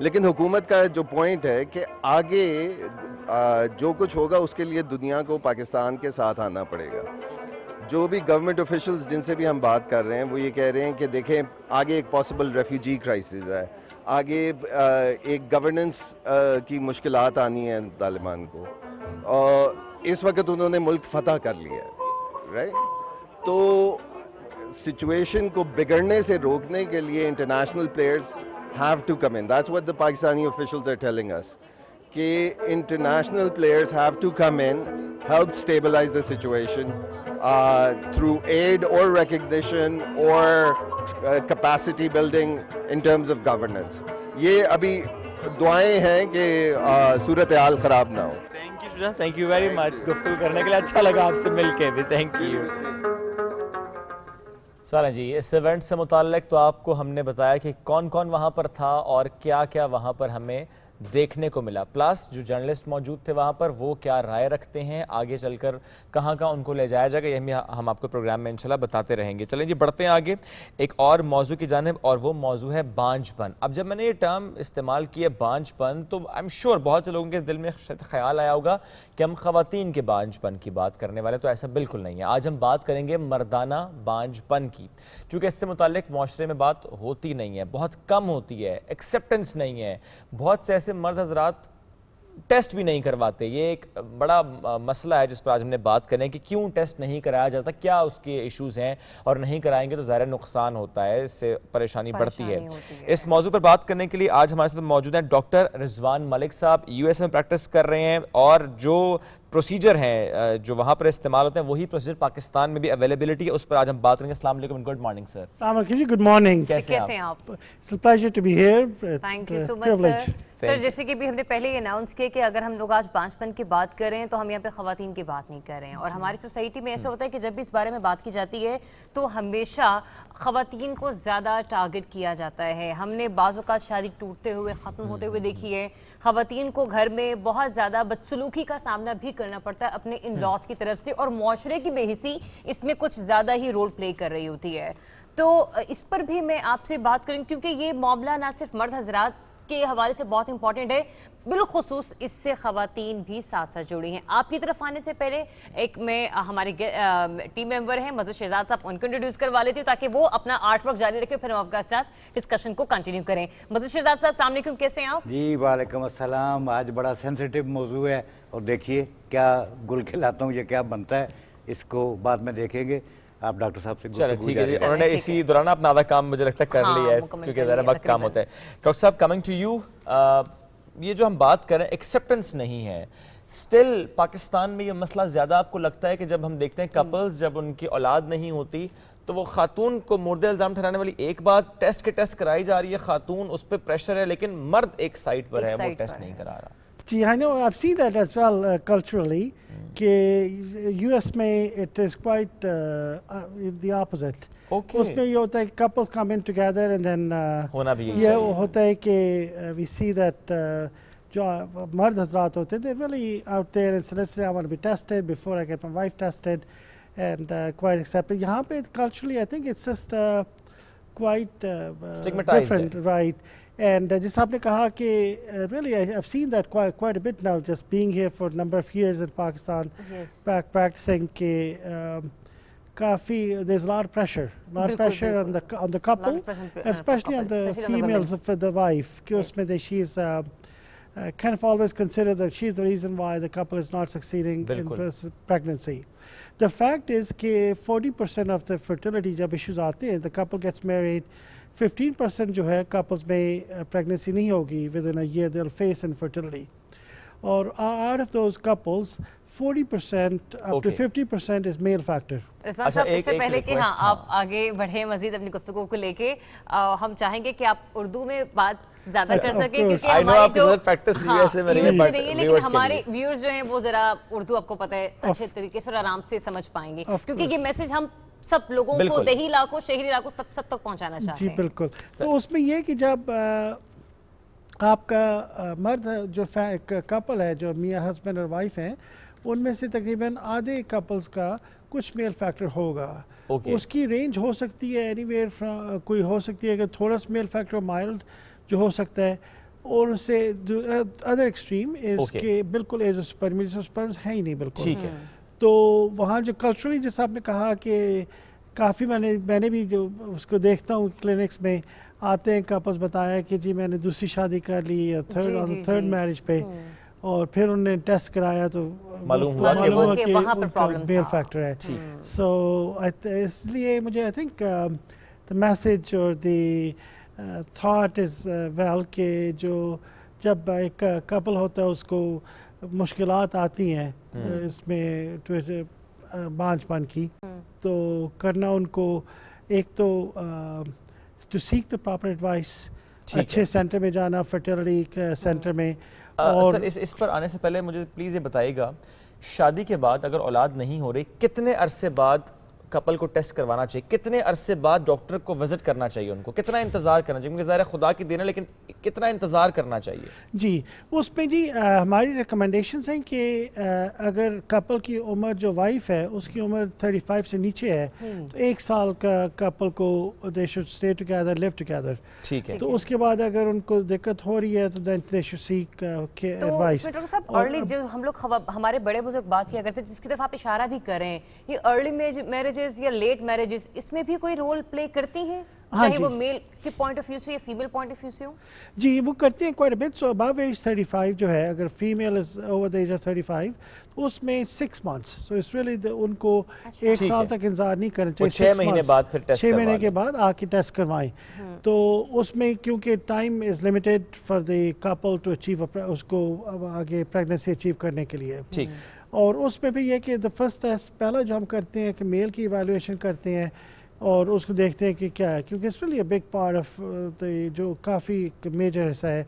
لیکن حکومت کا جو پوائنٹ ہے کہ آگے جو کچھ ہوگا اس کے لیے دنیا کو پاکستان کے ساتھ آنا پڑے گا. جو بھی گورنمنٹ آفیشلز جن سے بھی ہم بات کر رہے ہیں وہ یہ کہہ رہے ہیں کہ دیکھیں آگے ایک پاسبل ریفیوجی کرائسس ہے, آگے ایک گورننس کی مشکلات آنی ہیں طالبان کو, اور اس وقت انہوں نے ملک فتح کر لیا ہے, رائٹ. تو سچویشن کو بگڑنے سے روکنے کے لیے international players have to come in. That's what the Pakistani officials are telling us. کہ international players have to come in, help stabilize the situation through aid or recognition or capacity building in terms of governance. یہ ابھی دعائیں ہیں کہ صورتحال خراب نہ ہو. Thank you Shuja, thank you very much. گفتگو کرنے کے لیے اچھا لگا آپ سے مل کے بھی. Thank you. چلیں جی, اس ایونٹ سے متعلق تو آپ کو ہم نے بتایا کہ کون کون وہاں پر تھا اور کیا کیا وہاں پر ہمیں دیکھنے کو ملا, پلس جو جرنلسٹ موجود تھے وہاں پر وہ کیا رائے رکھتے ہیں, آگے چل کر کہاں کہاں ان کو لے جایا جائے گا, یہ ہم آپ کو پروگرام میں انشاءاللہ بتاتے رہیں گے. چلیں جی بڑھتے ہیں آگے ایک اور موضوع کی جانب, اور وہ موضوع ہے بانجھ پن. اب جب میں نے یہ ٹرم استعمال کیا بانجھ پن تو آئی ایم شیور بہت سے لوگوں کے دل میں خیال آیا ہوگا کہ ہم خواتین کے بانجھ پن کی بات کرنے والے, تو ایسا بالکل نہیں ہے. آج ہم بات کریں گے مردانہ بانجھ پن کی, چونکہ اس سے متعلق معاشرے میں بات ہوتی نہیں ہے, بہت کم ہوتی ہے, ایکسیپٹنس نہیں ہے. بہت سے ایسے مرد حضرات ٹیسٹ بھی نہیں کرواتے. یہ ایک بڑا مسئلہ ہے جس پر آج ہم نے بات کریں کہ کیوں ٹیسٹ نہیں کرایا جاتا, کیا اس کے ایشوز ہیں, اور نہیں کرائیں گے تو ظاہر نقصان ہوتا ہے, اس سے پریشانی بڑھتی ہے. اس موضوع پر بات کرنے کے لیے آج ہمارے ساتھ موجود ہیں ڈاکٹر رضوان ملک صاحب, یو ایس میں پریکٹس کر رہے ہیں, اور جو پروسیجر ہیں جو وہاں پر استعمال ہوتے ہیں وہی پروسیجر پاکستان میں بھی اویلیبلٹی ہے, اس پر آج ہم بات کریں گے. السلام علیکم, گڈ مارننگ سر. السلام علیکم جی, گڈ مارننگ. کیسے ہیں آپ؟ It's a pleasure to be here. Thank you so much sir. Sir جیسے کہ بھی ہم نے پہلے ہی اناؤنس کیا کہ اگر ہم لوگ آج بانجھ پن کی بات کر رہے ہیں تو ہم یہاں پہ خواتین کی بات نہیں کر رہے ہیں, اور ہماری سوسائٹی میں ایسا ہوتا ہے کہ جب بھی اس بارے میں بات کی جاتی ہے تو ہمیشہ خواتین کو زیادہ ٹارگٹ کیا جاتا ہے. ہم نے بعض اوقات شادی ٹوٹتے ہوئے ختم ہوتے ہوئے دیکھی ہے, خواتین کو گھر میں بہت زیادہ بدسلوکی کا سامنا بھی کرنا پڑتا ہے اپنے ان لاس کی طرف سے, اور معاشرے کی بے حسی اس میں کچھ زیادہ ہی رول پلے کر رہی ہوتی ہے. تو اس پر بھی میں آپ سے بات کروں کیونکہ یہ معاملہ نہ صرف مرد حضرات کے حوالے سے بہت امپورٹنٹ ہے, بالخصوص اس سے خواتین بھی ساتھ ساتھ جڑی ہیں. آپ کی طرف آنے سے پہلے ایک میں ہمارے ٹیم ممبر ہیں مظہر شہزاد صاحب, ان کو انٹروڈیوس کروا لیتی ہوں تاکہ وہ اپنا آرٹ ورک جاری رکھے, پھر ہم آپ کے ساتھ ڈسکشن کو کنٹینیو کریں. مظہر شہزاد صاحب السلام علیکم, کیسے ہیں آپ؟ جی وعلیکم السلام. آج بڑا سینسیٹیو موضوع ہے, اور دیکھیے کیا گل کھلاتا ہوں, یہ کیا بنتا ہے, اس کو بعد میں دیکھیں گے. آپ ڈاکٹر صاحب سے چلو ٹھیک ہے جی, انہوں نے اسی دوران اپنا آدھا کام مجھے لگتا ہے کر لیا ہے کیونکہ ذرا وقت کام ہوتا ہے. ڈاکٹر صاحب کمنگ ٹو یو, یہ جو ہم بات کریں ایکسیپٹنس نہیں ہے, سٹل پاکستان میں یہ مسئلہ زیادہ آپ کو لگتا ہے کہ جب ہم دیکھتے ہیں کپلز جب ان کی اولاد نہیں ہوتی تو وہ خاتون کو مورد الزام ٹھہرانے والی ایک بات, ٹیسٹ کے ٹیسٹ کرائی جا رہی ہے, خاتون اس پہ پریشر ہے, لیکن مرد ایک سائٹ پر ہے وہ ٹیسٹ نہیں کرا رہا. جی I know, I've seen that as well culturally, کہ US میں it is quite the opposite. اس میں یہ ہوتا ہے کہ couples come in together and then ہونا بھی یہ ہوتا ہے کہ we see that جو مرد حضرات ہوتے ہیں they're really out there and say listen I want to be tested before I get my wife tested and quite accepted. یہاں پہ culturally I think it's just quite different, right? And جس آپ نے کہا کہ really I've seen that quite a bit now just being here for a number of years in Pakistan, practicing کہ کافی there's a lot of pressure on the couple, especially on the females of the wife, کہ اس میں she's kind of always consider that she's the reason why the couple is not succeeding in pregnancy. The fact is کہ 40% of the fertility جب issues آتے ہیں, the couple gets married, 15% جو ہے couples میں pregnancy نہیں ہوگی, within a year they'll face infertility. اور out of those couples 40% up to 50% is male factor. رضوان صاحب اس سے پہلے کہ ہاں آپ آگے بڑھیں مزید اپنی گفتگو کو لے کے, ہم چاہیں گے کہ آپ اردو میں بات زیادہ کر سکیں کیونکہ ہماری جو پریکٹس یو ایس اے میں نہیں ہے, لیکن ہمارے ویورز جو ہیں وہ ذرا اردو آپ کو پتہ ہے اچھے طریقے سے اور آرام سے سمجھ پائیں گے, کیونکہ یہ میسج ہم سب لوگوں کو دیہی علاقوں شہری علاقوں سب تک پہنچانا چاہتے ہیں. جی بالکل. تو اس میں یہ کہ جب آپ کا مرد جو کپل ہے جو میاں ہسبینڈ اور وائف ہیں, ان میں سے تقریباً آدھے کپلز کا کچھ میل فیکٹر ہوگا. اس کی رینج ہو سکتی ہے اینی ویئر فرام, کوئی ہو سکتی ہے کہ تھوڑا سا میل فیکٹر مائلڈ جو ہو سکتا ہے, اور اسے ادر ایکسٹریم از Okay. کہ بالکل ایز اسپرمز ہے ہی نہیں بالکل. ٹھیک ہے. تو وہاں جو کلچرلی جیسا آپ نے کہا کہ کافی میں نے بھی جو اس کو دیکھتا ہوں کلینکس میں آتے ہیں کپلز بتایا کہ جی میں نے دوسری شادی کر لی یا تھرڈ میرج پہ, اور پھر انہوں نے ٹیسٹ کرایا تو معلوم ہوا کہ وہاں پر پرابلم میل فیکٹر ہے. سو اس لیے مجھے آئی تھنک دا میسج اور دی تھاٹ از ویل کہ جو جب ایک کپل ہوتا ہے اس کو مشکلات آتی ہیں اس میں بانجھ پن کی, تو کرنا ان کو ایک تو to seek the proper advice, اچھے سینٹر میں جانا, فرٹیلٹی سینٹر میں. اور سر اس پر آنے سے پہلے مجھے پلیز یہ بتائیے گا, شادی کے بعد اگر اولاد نہیں ہو رہی کتنے عرصے بعد کپل کو ٹیسٹ کروانا چاہیے, کتنے عرصے بعد ڈاکٹر کو وزٹ کرنا چاہیے, ان کو کتنا انتظار کرنا چاہیے, کیونکہ ظاہر ہے خدا کی دین ہے لیکن کتنا انتظار کرنا چاہیے؟ جی اس پہ جی ہماری ریکمنڈیشنز ہیں کہ اگر کپل کی عمر جو وائف ہے اس کی عمر 35 سے نیچے ہے تو 1 سال کا کپل کو دے should stay together, live together. ٹھیک ہے. تو اس کے بعد اگر ان کو دقت ہو رہی ہے تو then they should seek advice. Doctor صاحب ارلی جو ہم لوگ ہمارے بڑے بزرگ بات کیا کرتے ہیں جس کی طرف آپ اشارہ بھی کریں, یہ ارلی میرجز یا لیٹ میرجز اس میں بھی کوئی رول پلے کرتی ہیں, چاہے وہ میل کی پوائنٹ آف ویو سے یا فیمیل پوائنٹ آف ویو سے ہو؟ جی وہ کرتے ہیں quite bit. So above age 35 جو ہے, اگر female is over the age of 35 تو اس میں 6 months. So us really in کو 1 سال تک انتظار نہیں کرنا چاہیے, 6 مہینے بعد پھر ٹیسٹ 6 مہینے کے بعد آ کے ٹیسٹ کروائیں. تو اس میں کیونکہ time is limited for the couple to achieve اس کو آگے پریگننسی اچیو کرنے کے لیے. ٹھیک. اور اس میں بھی یہ کہ دا فرسٹ ٹیسٹ پہلا جو ہم کرتے ہیں کہ میل کی ایویلویشن کرتے ہیں اور اس کو دیکھتے ہیں کہ کیا ہے, کیونکہ اس لیے بگ پارٹ آف جو کافی میجر حصہ ہے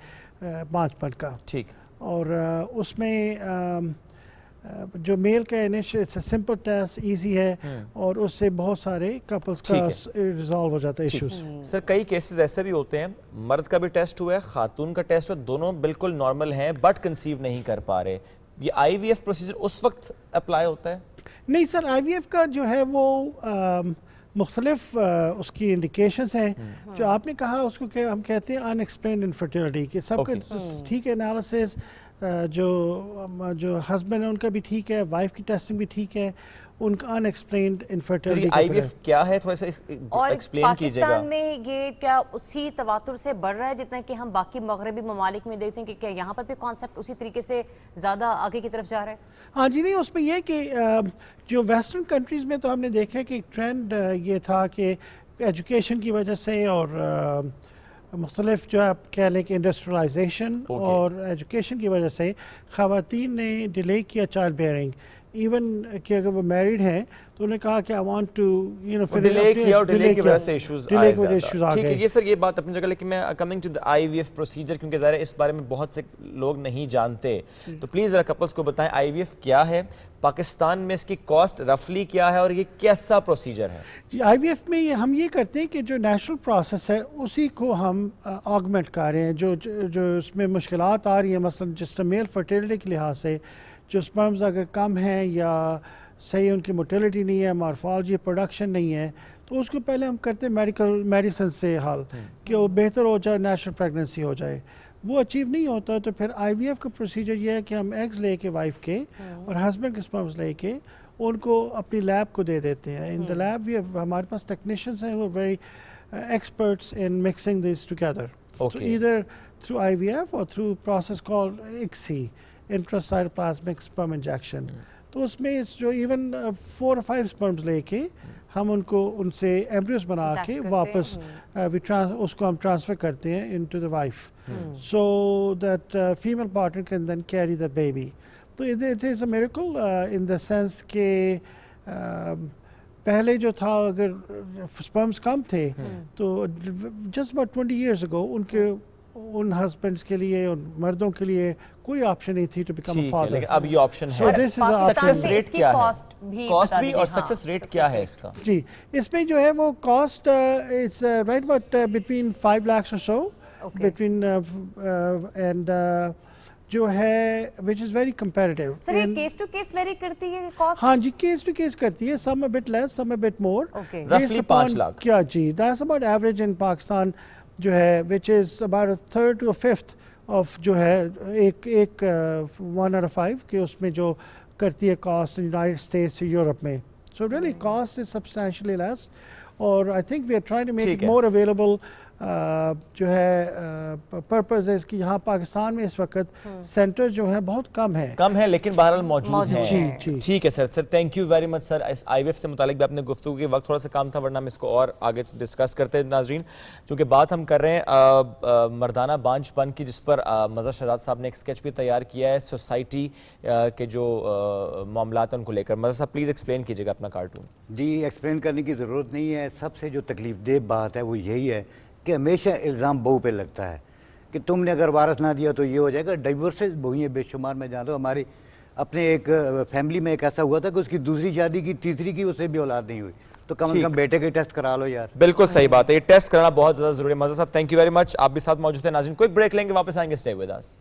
بانجھ پن کا. ٹھیک. اور اس میں جو میل کا سمپل ٹیسٹ ایزی ہے اور اس سے بہت سارے کپلز کا ریزالو ہو جاتا ہے ایشوز. سر کئی کیسز ایسے بھی ہوتے ہیں مرد کا بھی ٹیسٹ ہوا ہے, خاتون کا ٹیسٹ ہوا, دونوں بالکل نارمل ہیں بٹ کنسیو نہیں کر پا رہے, یہ آئی وی ایف پروسیجر اس وقت اپلائی ہوتا ہے؟ نہیں سر, آئی وی ایف کا جو ہے وہ مختلف اس کی انڈیکیشنز ہیں. جو آپ نے کہا اس کو ہم کہتے ہیں ان ایکسپلینڈ انفرٹیلٹی, کہ سب کا ٹھیک ہے انالیسس, جو ہسبینڈ ہے ان کا بھی ٹھیک ہے, وائف کی ٹیسٹنگ بھی ٹھیک ہے, ان کا ان ایکسپلینڈ انفرٹیلٹی. آئی وی ایف کیا ہے تھوڑا سا ایکسپلین کیجئے گا. پاکستان میں یہ کیا اسی تواتر سے بڑھ رہا ہے جتنا کہ ہم باقی مغربی ممالک میں دیکھتے ہیں, کہ کیا یہاں پر بھی کانسیپٹ اسی طریقے سے زیادہ آگے کی طرف جا رہا ہے؟ ہاں جی. نہیں اس میں یہ کہ جو ویسٹرن کنٹریز میں تو ہم نے دیکھا کہ ٹرینڈ یہ تھا کہ ایجوکیشن کی وجہ سے اور مختلف جو آپ کہہ لیں کہ انڈسٹریلائزیشن اور ایجوکیشن کی وجہ سے خواتین نے ڈیلے کیا چائلڈ بیئرنگ. ایون کہ اگر وہ میریڈ ہیں تو انہوں نے کہا کہ I want to ڈیلے کیا اور ڈیلے کی وجہ سے ایشوز آئے زیادہ. آ ٹھیک ہے, گئے. یہ سر یہ بات اپنی جگہ, لیکن میں coming to the I V F procedure, کیونکہ ظاہر ہے اس بارے میں بہت سے لوگ نہیں جانتے, تو پلیز ذرا کپلز کو بتائیں آئی وی ایف کیا ہے, پاکستان میں اس کی کاسٹ رفلی کیا ہے اور یہ کیسا پروسیجر ہے؟ جی آئی وی ایف میں ہم یہ کرتے ہیں کہ جو نیچرل پروسیس ہے اسی کو ہم آگمنٹ کر رہے ہیں. جو اس میں مشکلات آ رہی ہیں, مثلا جس طرح میل فرٹیلٹی کے لحاظ سے جو سپرمز اگر کم ہیں یا صحیح ان کی موٹیلٹی نہیں ہے, مارفالوجی پروڈکشن نہیں ہے, تو اس کو پہلے ہم کرتے ہیں میڈیسن سے حل کہ وہ بہتر ہو جائے, نیچرل پریگننسی ہو جائے. وہ اچیو نہیں ہوتا تو پھر آئی وی ایف کا پروسیجر یہ ہے کہ ہم ایگز لے کے وائف کے اور ہسبینڈ کے سپرمز لے کے ان کو اپنی لیب کو دے دیتے ہیں. ان دا لیب ہمارے پاس ٹیکنیشینز ہیں, وہ very experts in mixing these together, either through I V F اور through process called ICSI, intracytoplasmic sperm injection. تو اس میں جو ایون 4 or 5 اسپرمز لے کے ہم ان سے ایمبریوز بنا کے واپس اس کو ہم ٹرانسفر کرتے ہیں into the wife, so that female partner can then carry the baby. تو it is a miracle in the sense کہ پہلے جو تھا اگر اسپرمز کم تھے تو just about 20 years ago in husbands کے لیے, ان مردوں کے لیے کوئی آپشن نہیں تھی ٹو بیکم اے فادر. لیکن اب یہ آپشن ہے. سکسیس ریٹ کیا ہے, کاسٹ بھی اور سکسیس ریٹ کیا ہے اس کا؟ جی اس میں جو ہے وہ cost it's right about between 5 lakhs or so, between and جو ہے وچ از ویری کمپیریٹیو. سر یہ کیس ٹو کیس ویری کرتی ہے کاسٹ؟ ہاں جی کیس ٹو کیس کرتی ہے, some a bit less, some a bit more. رفلی 5 لاکھ کیا جی, that's about average in Pakistan جو ہے, which is about 1/3 to 1/5 of جو ہے ایک 1/5 کہ اس میں جو کرتی ہے کاسٹ یونائٹڈ اسٹیٹس یورپ میں. So really cost is substantially less اور I think we are trying to make it more available. جو ہے پرپز ہے اس کی یہاں پاکستان میں اس وقت سینٹر جو ہے بہت کم ہے لیکن بہرحال موجود ہیں. جی ٹھیک ہے sir thank you very much sir. I V F سے متعلق بھی اپنے گفتگو کے وقت تھوڑا سا کام تھا ورنہ ہم اس کو اور آگے ڈسکس کرتے ہیں. ناظرین چونکہ بات ہم کر رہے ہیں مردانہ بانجھ پن کی جس پر مظہر شہزاد صاحب نے ایک اسکیچ بھی تیار کیا ہے سوسائٹی کے جو معاملات ہیں ان کو لے کر. مظہر صاحب پلیز ایکسپلین کیجیے گا اپنا کارٹون. جی ایکسپلین کرنے کی ضرورت نہیں ہے. سب سے جو تکلیف دہ بات ہے وہ یہی ہے کہ ہمیشہ الزام بہو پہ لگتا ہے کہ تم نے اگر وارث نہ دیا تو یہ ہو جائے گا. ڈائیورسز ہوئی ہیں بے شمار. میں جانتا ہوں ہماری اپنے ایک فیملی میں ایک ایسا ہوا تھا کہ اس کی دوسری شادی کی تیسری کی اسے بھی اولاد نہیں ہوئی. تو کم از کم بیٹے کے ٹیسٹ کرا لو یار. بالکل صحیح بات ہے, یہ ٹیسٹ کرانا بہت زیادہ ضروری ہے. مظہر صاحب تھینک یو ویری مچ, آپ بھی ساتھ موجود ہیں. ناظرین کوئی بریک لیں گے, واپس آئیں گے. Stay with us.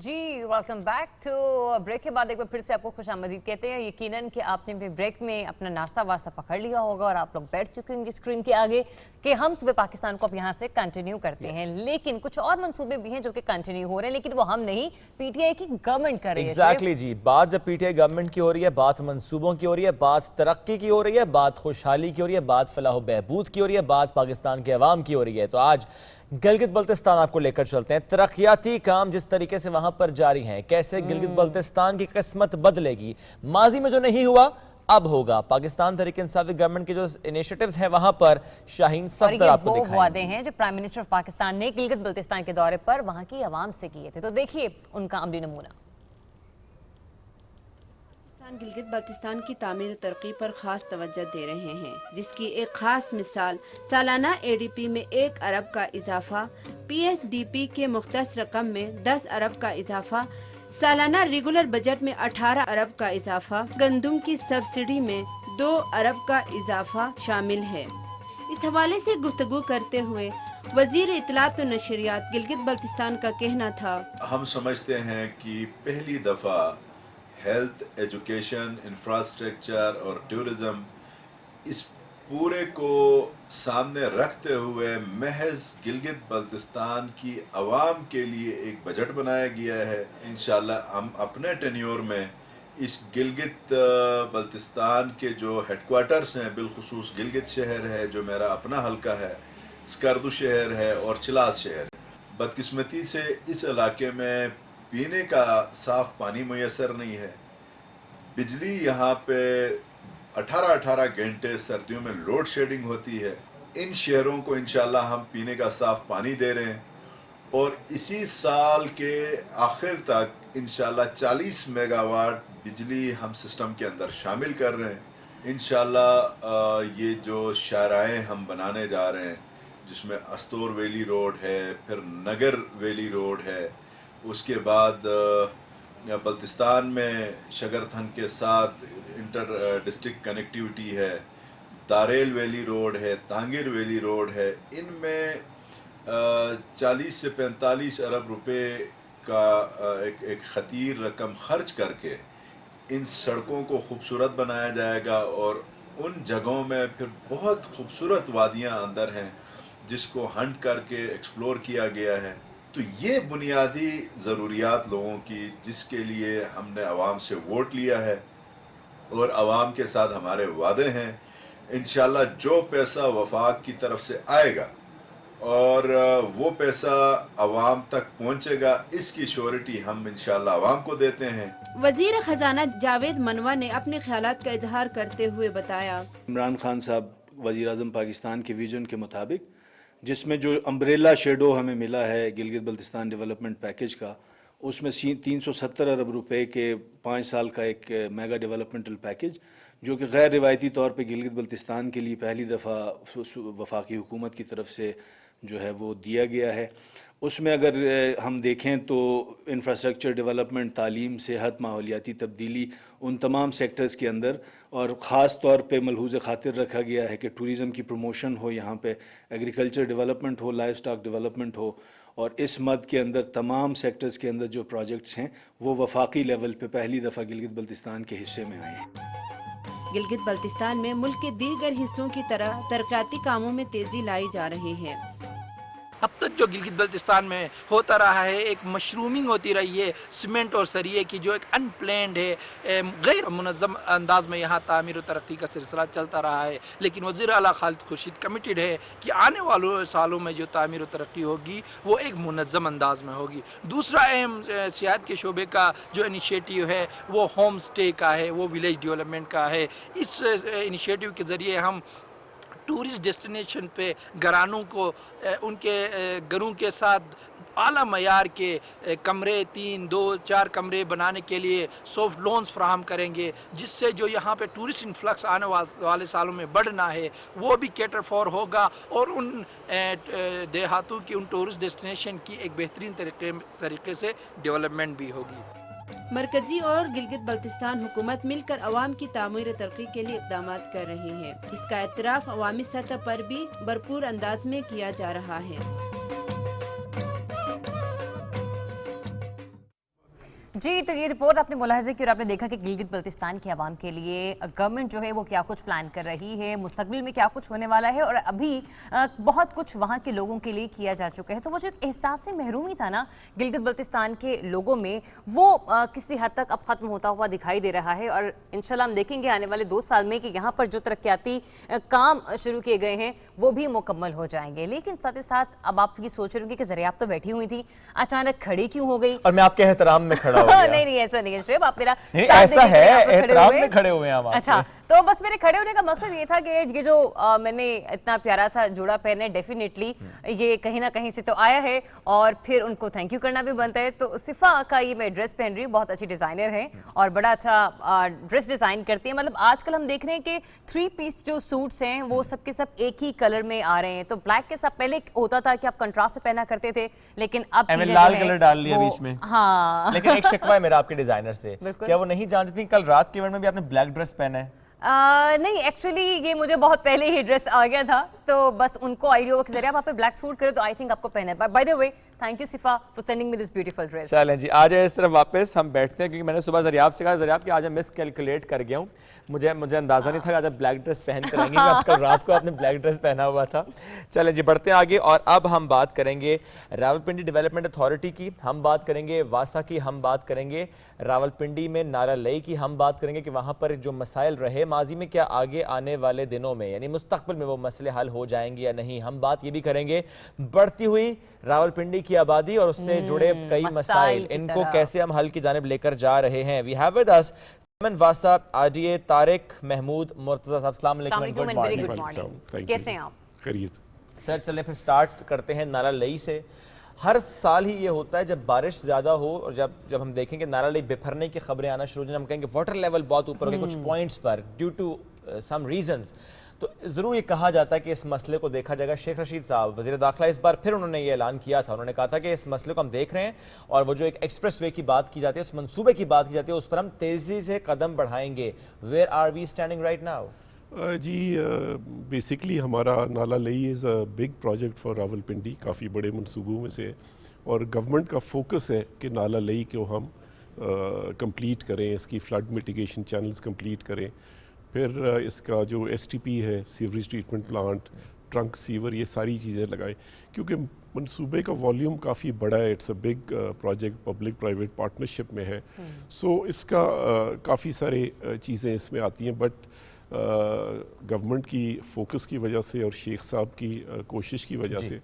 جی ویلکم بیک ٹو بریک کے بعد ایک بار پھر سے آپ کو خوش آمدید کہتے ہیں. یقیناً کہ آپ نے بھی بریک میں اپنا ناشتہ واشتہ پکڑ لیا ہوگا اور آپ لوگ بیٹھ چکے ہوں گے اسکرین کے آگے کہ ہم صبح پاکستان کو اب یہاں سے کنٹینیو کرتے ہیں. لیکن کچھ اور منصوبے بھی ہیں جو کہ کنٹینیو ہو رہے ہیں, لیکن وہ ہم نہیں, پی ٹی آئی کی گورنمنٹ کر رہی ہے. ایگزیکٹلی جی, بات جب پی ٹی آئی گورنمنٹ کی ہو رہی ہے, بات منصوبوں کی ہو رہی ہے, بات ترقی کی ہو رہی ہے, بات خوشحالی کی ہو رہی ہے, بات فلاح و بہبود کی ہو رہی ہے, بات پاکستان کے عوام کی ہو رہی ہے. تو آج گلگت بلتستان آپ کو لے کر چلتے ہیں. ترقیاتی کام جس طریقے سے وہاں پر جاری ہیں, کیسے گلگت بلتستان کی قسمت بدلے گی. ماضی میں جو نہیں ہوا اب ہوگا. پاکستان تحریک انصافی گورنمنٹ کے جو انیشیٹیوز ہیں وہاں پر شاہین صفدر آپ کو دکھائیں. وہ وعدے ہیں جو پرائم منسٹر آف پاکستان نے گلگت بلتستان کے دورے پر وہاں کی عوام سے کیے تھے. تو دیکھیے ان کا عملی نمونہ. گلگت بلتستان کی تعمیر و ترقی پر خاص توجہ دے رہے ہیں, جس کی ایک خاص مثال سالانہ اے ڈی پی میں 1 ارب کا اضافہ, پی ایس ڈی پی کے مختص رقم میں 10 ارب کا اضافہ, سالانہ ریگولر بجٹ میں 18 ارب کا اضافہ, گندم کی سبسڈی میں 2 ارب کا اضافہ شامل ہے. اس حوالے سے گفتگو کرتے ہوئے وزیر اطلاعات و نشریات گلگت بلتستان کا کہنا تھا, ہم سمجھتے ہیں کہ پہلی دفعہ ہیلتھ, ایجوکیشن, انفراسٹرکچر اور ٹورزم اس پورے کو سامنے رکھتے ہوئے محض گلگت بلتستان کی عوام کے لیے ایک بجٹ بنایا گیا ہے. انشاءاللہ ہم اپنے ٹینیور میں اس گلگت بلتستان کے جو ہیڈ کوارٹرز ہیں, بالخصوص گلگت شہر ہے جو میرا اپنا حلقہ ہے, سکردو شہر ہے اور چلاس شہر ہے. بدقسمتی سے اس علاقے میں پینے کا صاف پانی میسر نہیں ہے. بجلی یہاں پہ 18 گھنٹے سردیوں میں لوڈ شیڈنگ ہوتی ہے. ان شہروں کو انشاءاللہ ہم پینے کا صاف پانی دے رہے ہیں اور اسی سال کے آخر تک انشاءاللہ 40 میگا واٹ بجلی ہم سسٹم کے اندر شامل کر رہے ہیں. انشاءاللہ یہ جو شاہراہیں ہم بنانے جا رہے ہیں جس میں استور ویلی روڈ ہے, پھر نگر ویلی روڈ ہے, اس کے بعد بلتستان میں شگرتھنگ کے ساتھ انٹر ڈسٹرکٹ کنیکٹیوٹی ہے, داریل ویلی روڈ ہے, تانگیر ویلی روڈ ہے. ان میں 40 سے 45 ارب روپے کا ایک خطیر رقم خرچ کر کے ان سڑکوں کو خوبصورت بنایا جائے گا اور ان جگہوں میں پھر بہت خوبصورت وادیاں اندر ہیں جس کو ہنٹ کر کے ایکسپلور کیا گیا ہے. تو یہ بنیادی ضروریات لوگوں کی جس کے لیے ہم نے عوام سے ووٹ لیا ہے اور عوام کے ساتھ ہمارے وعدے ہیں. انشاءاللہ جو پیسہ وفاق کی طرف سے آئے گا اور وہ پیسہ عوام تک پہنچے گا, اس کی شیورٹی ہم انشاءاللہ عوام کو دیتے ہیں. وزیر خزانہ جاوید منوا نے اپنے خیالات کا اظہار کرتے ہوئے بتایا, عمران خان صاحب وزیر اعظم پاکستان کے ویژن کے مطابق جس میں جو امبریلا شیڈو ہمیں ملا ہے گلگت بلتستان ڈیولپمنٹ پیکیج کا, اس میں 370 ارب روپے کے 5 سال کا ایک میگا ڈیولپمنٹل پیکیج جو کہ غیر روایتی طور پہ گلگت بلتستان کے لیے پہلی دفعہ وفاقی حکومت کی طرف سے جو ہے وہ دیا گیا ہے. اس میں اگر ہم دیکھیں تو انفراسٹرکچر ڈیولپمنٹ، تعلیم، صحت، ماحولیاتی تبدیلی، ان تمام سیکٹرز کے اندر، اور خاص طور پہ ملحوظ خاطر رکھا گیا ہے کہ ٹوریزم کی پروموشن ہو، یہاں پہ ایگریکلچر ڈیولپمنٹ ہو، لائف سٹاک ڈیولپمنٹ ہو، اور اس مد کے اندر تمام سیکٹرز کے اندر جو پروجیکٹس ہیں وہ وفاقی لیول پہ پہلی دفعہ گلگت بلتستان کے حصے میں آئے ہیں. گلگت بلتستان میں ملک کے دیگر حصوں کی طرح ترقیاتی کاموں میں تیزی لائی جا رہی ہے. اب تک جو گلگت بلتستان میں ہوتا رہا ہے ایک مشرومنگ ہوتی رہی ہے سیمنٹ اور سریے کی، جو ایک ان پلینڈ ہے، غیر منظم انداز میں یہاں تعمیر و ترقی کا سلسلہ چلتا رہا ہے. لیکن وزیر اعلیٰ خالد خورشید کمیٹڈ ہے کہ آنے والوں سالوں میں جو تعمیر و ترقی ہوگی وہ ایک منظم انداز میں ہوگی. دوسرا اہم سیاحت کے شعبے کا جو انیشیٹو ہے وہ ہوم سٹے کا ہے، وہ ولیج ڈیولپمنٹ کا ہے. اس انیشیٹو کے ذریعے ہم ٹورسٹ ڈیسٹینیشن پہ گھرانوں کو ان کے گھروں کے ساتھ اعلیٰ معیار کے کمرے، 3، 2، 4 کمرے بنانے کے لیے سافٹ لونز فراہم کریں گے، جس سے جو یہاں پہ ٹورسٹ انفلکس آنے والے سالوں میں بڑھنا ہے وہ بھی کیٹر فور ہوگا، اور ان دیہاتوں کی، ان ٹورسٹ ڈیسٹینیشن کی ایک بہترین طریقے سے ڈیولپمنٹ بھی ہوگی. مرکزی اور گلگت بلتستان حکومت مل کر عوام کی تعمیر و ترقی کے لیے اقدامات کر رہی ہے. اس کا اعتراف عوامی سطح پر بھی بھرپور انداز میں کیا جا رہا ہے. جی، تو یہ رپورٹ آپ نے ملاحظہ کی اور آپ نے دیکھا کہ گلگت بلتستان کے عوام کے لیے گورنمنٹ جو ہے وہ کیا کچھ پلان کر رہی ہے، مستقبل میں کیا کچھ ہونے والا ہے، اور ابھی بہت کچھ وہاں کے لوگوں کے لیے کیا جا چکا ہے. تو وہ جو ایک احساس محرومی تھا نا گلگت بلتستان کے لوگوں میں، وہ کسی حد تک اب ختم ہوتا ہوا دکھائی دے رہا ہے. اور انشاءاللہ ہم دیکھیں گے آنے والے 2 سال میں کہ یہاں پر جو ترقیاتی کام شروع کیے گئے ہیں وہ بھی مکمل ہو جائیں گے. لیکن ساتھ ہی ساتھ اب آپ یہ سوچ رہے ہوں گے کہ ذرا آپ تو بیٹھی ہوئی تھی، اچانک کھڑی کیوں ہو گئی؟ اور میں آپ کے احترام میں کھڑا ہو گیا. نہیں ایسا نہیں ہے شعیب، آپ میرا ایسا ہے، احترام میں کھڑے ہوئے ہیں. اچھا، تو بس میرے کھڑے ہونے کا مقصد یہ تھا کہ یہ جو میں نے اتنا پیارا سا جوڑا پہنے، ڈیفینیٹلی یہ کہیں نہ کہیں سے تو آیا ہے، اور پھر ان کو تھینک یو کرنا بھی بنتا ہے. تو صفا کا یہ میں ڈریس پہن رہی ہوں، بہت اچھی ڈیزائنر ہے اور بڑا اچھا ڈریس ڈیزائن کرتی ہیں. مطلب آج کل ہم دیکھ رہے ہیں کہ 3 پیس جو سوٹس ہیں وہ سب کے سب ایک ہی کلر میں آ رہے ہیں. تو بلیک کے ساتھ پہلے ہوتا تھا کہ آپ کنٹراسٹ پہ پہنا کرتے تھے، لیکن اب لال کلر ڈال لیا بیچ میں. ہاں، لیکن ایک شکوہ ہے میرا آپ کے ڈیزائنر سے، کیا وہ نہیں جانتی تھی کل رات کے ایونٹ میں بھی آپ نے بلیک ڈریس پہنا ہے؟ نہیں، ایکچولی یہ مجھے بہت پہلے ہی ڈریس آ گیا تھا، تو بس ان کو آئیڈیا ہوا کہ ذریعہ آپ پہ بلیک سوٹ کرے تو آئی تھنک آپ کو پہنا ہے. By the way, thank you Safa for sending me this beautiful dress. چلیں جی، آ جائے اس طرف واپس ہم بیٹھتے ہیں، کیونکہ میں نے صبح ذریعہ سے کہا ذریعہ کہ آج ہم مس کیلکولیٹ کر گیا ہوں. مجھے اندازہ نہیں تھا کہ آج آپ بلیک ڈریس پہن کر آئیں گے. کل رات کو آپ نے بلیک ڈریس پہنا ہوا تھا. چلیں جی، بڑھتے ہیں آگے، اور اب ہم بات کریں گے راولپنڈی ڈیولپمنٹ اتھارٹی کی، ہم بات کریں گے واسا کی، ہم بات کریں گے راولپنڈی میں نارا لئی کی، ہم بات کریں گے کہ وہاں پر جو مسائل رہے ماضی میں، کیا آگے آنے والے دنوں میں یعنی مستقبل میں وہ مسئلے حل ہو جائیں گے یا نہیں. ہم بات یہ بھی کریں گے بڑھتی ہوئی راولپنڈی کی آبادی اور اس سے جڑے کئی مسائل، ان کو کیسے ہم حل کی جانب لے کر جا رہے ہیں. We have with us chairman واسا آجیے طارق محمود مرتضی صاحب. السلام علیکم، گڈ مارننگ، کیسے ہیں آپ؟ خیریت. سر چلیں پھر سٹارٹ کرتے ہیں نارا لئی سے. ہر سال ہی یہ ہوتا ہے جب بارش زیادہ ہو اور جب ہم دیکھیں کہ نارا لئی بپھرنے کی خبریں آنا شروع ہو جائیں، ہم کہیں گے واٹر لیول بہت اوپر ہو گیا کچھ پوائنٹس پر ڈیو ٹو سم ریزنز، تو ضرور یہ کہا جاتا ہے کہ اس مسئلے کو دیکھا جائے گا. شیخ رشید صاحب وزیر داخلہ اس بار پھر انہوں نے یہ اعلان کیا تھا، انہوں نے کہا تھا کہ اس مسئلے کو ہم دیکھ رہے ہیں اور وہ جو ایک ایکسپریس وے کی بات کی جاتی ہے، اس منصوبے کی بات کی جاتی ہے، اس پر ہم تیزی سے قدم بڑھائیں گے. Where are we standing right now? جی، بیسکلی ہمارا Nullah Lai is a big project for Rawalpindi, کافی بڑے منصوبوں میں سے، اور گورنمنٹ کا فوکس ہے کہ نالا لئی کو ہم کمپلیٹ کریں، اس کی فلڈ میٹیگیشن چینلز کمپلیٹ کریں، پھر اس کا جو ایس ٹی پی ہے، sewerage treatment plant, trunk sewer, یہ ساری چیزیں لگائیں، کیونکہ منصوبے کا والیوم کافی بڑا ہے. It's a big project, public private partnership میں ہے. سو اس کا کافی سارے چیزیں اس میں آتی ہیں، بٹ گورنمنٹ کی فوکس کی وجہ سے اور شیخ صاحب کی کوشش کی وجہ سے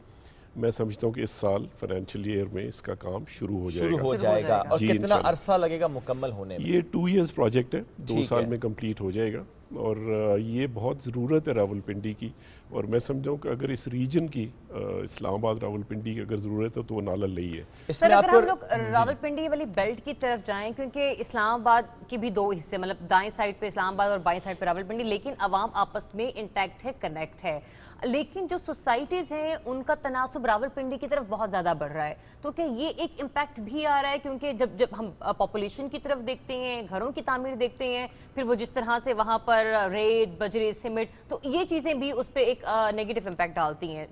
میں سمجھتا ہوں کہ اس سال فائنینشیل ایئر میں اس کا کام شروع ہو جائے گا. اور کتنا عرصہ لگے گا مکمل ہونے میں؟ یہ 2 ایئرز پروجیکٹ ہے، 2 سال میں کمپلیٹ ہو جائے گا. اور یہ بہت ضرورت ہے راولپنڈی کی، اور میں سمجھاؤں کہ اگر اس ریجن کی اسلام آباد راولپنڈی کی اگر ضرورت ہے تو وہ نالا لئی ہے۔ سر اگر ہم لوگ راولپنڈی والی بیلٹ کی طرف جائیں، کیونکہ اسلام آباد کی بھی دو حصے، مطلب دائیں سائڈ پہ اسلام آباد اور بائیں سائڈ پہ راولپنڈی، لیکن عوام آپس میں انٹیکٹ ہے، کنیکٹ ہے، لیکن جو سوسائٹیز ہیں ان کا تناسب راولپنڈی کی طرف بہت زیادہ بڑھ رہا ہے، تو کہ یہ ایک امپیکٹ بھی آ رہا ہے؟ کیونکہ جب ہم پاپولیشن کی طرف دیکھتے ہیں، گھروں کی تعمیر دیکھتے ہیں، پھر وہ جس طرح سے وہاں پر ریت، بجری، سیمنٹ، تو یہ چیزیں بھی اس پہ ایک نیگیٹو امپیکٹ ڈالتی ہیں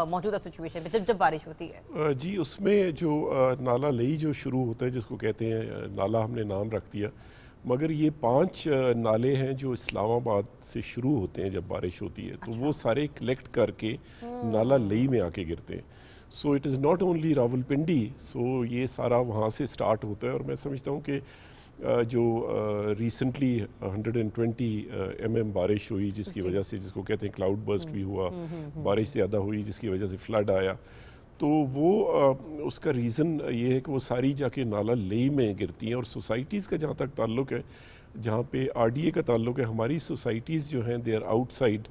موجودہ سچویشن پہ جب بارش ہوتی ہے۔ جی اس میں جو نالا لئی جو شروع ہوتا ہے، جس کو کہتے ہیں نالا ہم نے نام رکھ دیا، مگر یہ 5 نالے ہیں جو اسلام آباد سے شروع ہوتے ہیں جب بارش ہوتی ہے، تو وہ سارے کلیکٹ کر کے نالا لئی میں آ کے گرتے ہیں۔ So it is not only Rawalpindi, so یہ سارا وہاں سے سٹارٹ ہوتا ہے، اور میں سمجھتا ہوں کہ جو ریسنٹلی 120 mm بارش ہوئی جس کی وجہ سے، جس کو کہتے ہیں کلاؤڈ برسٹ بھی ہوا، بارش زیادہ ہوئی جس کی وجہ سے فلڈ آیا، تو وہ اس کا ریزن یہ ہے کہ وہ ساری جا کے نالا لئی میں گرتی ہیں۔ اور سوسائٹیز کا جہاں تک تعلق ہے، جہاں پہ آر ڈی اے کا تعلق ہے، ہماری سوسائٹیز جو ہیں دے آر آؤٹ سائڈ،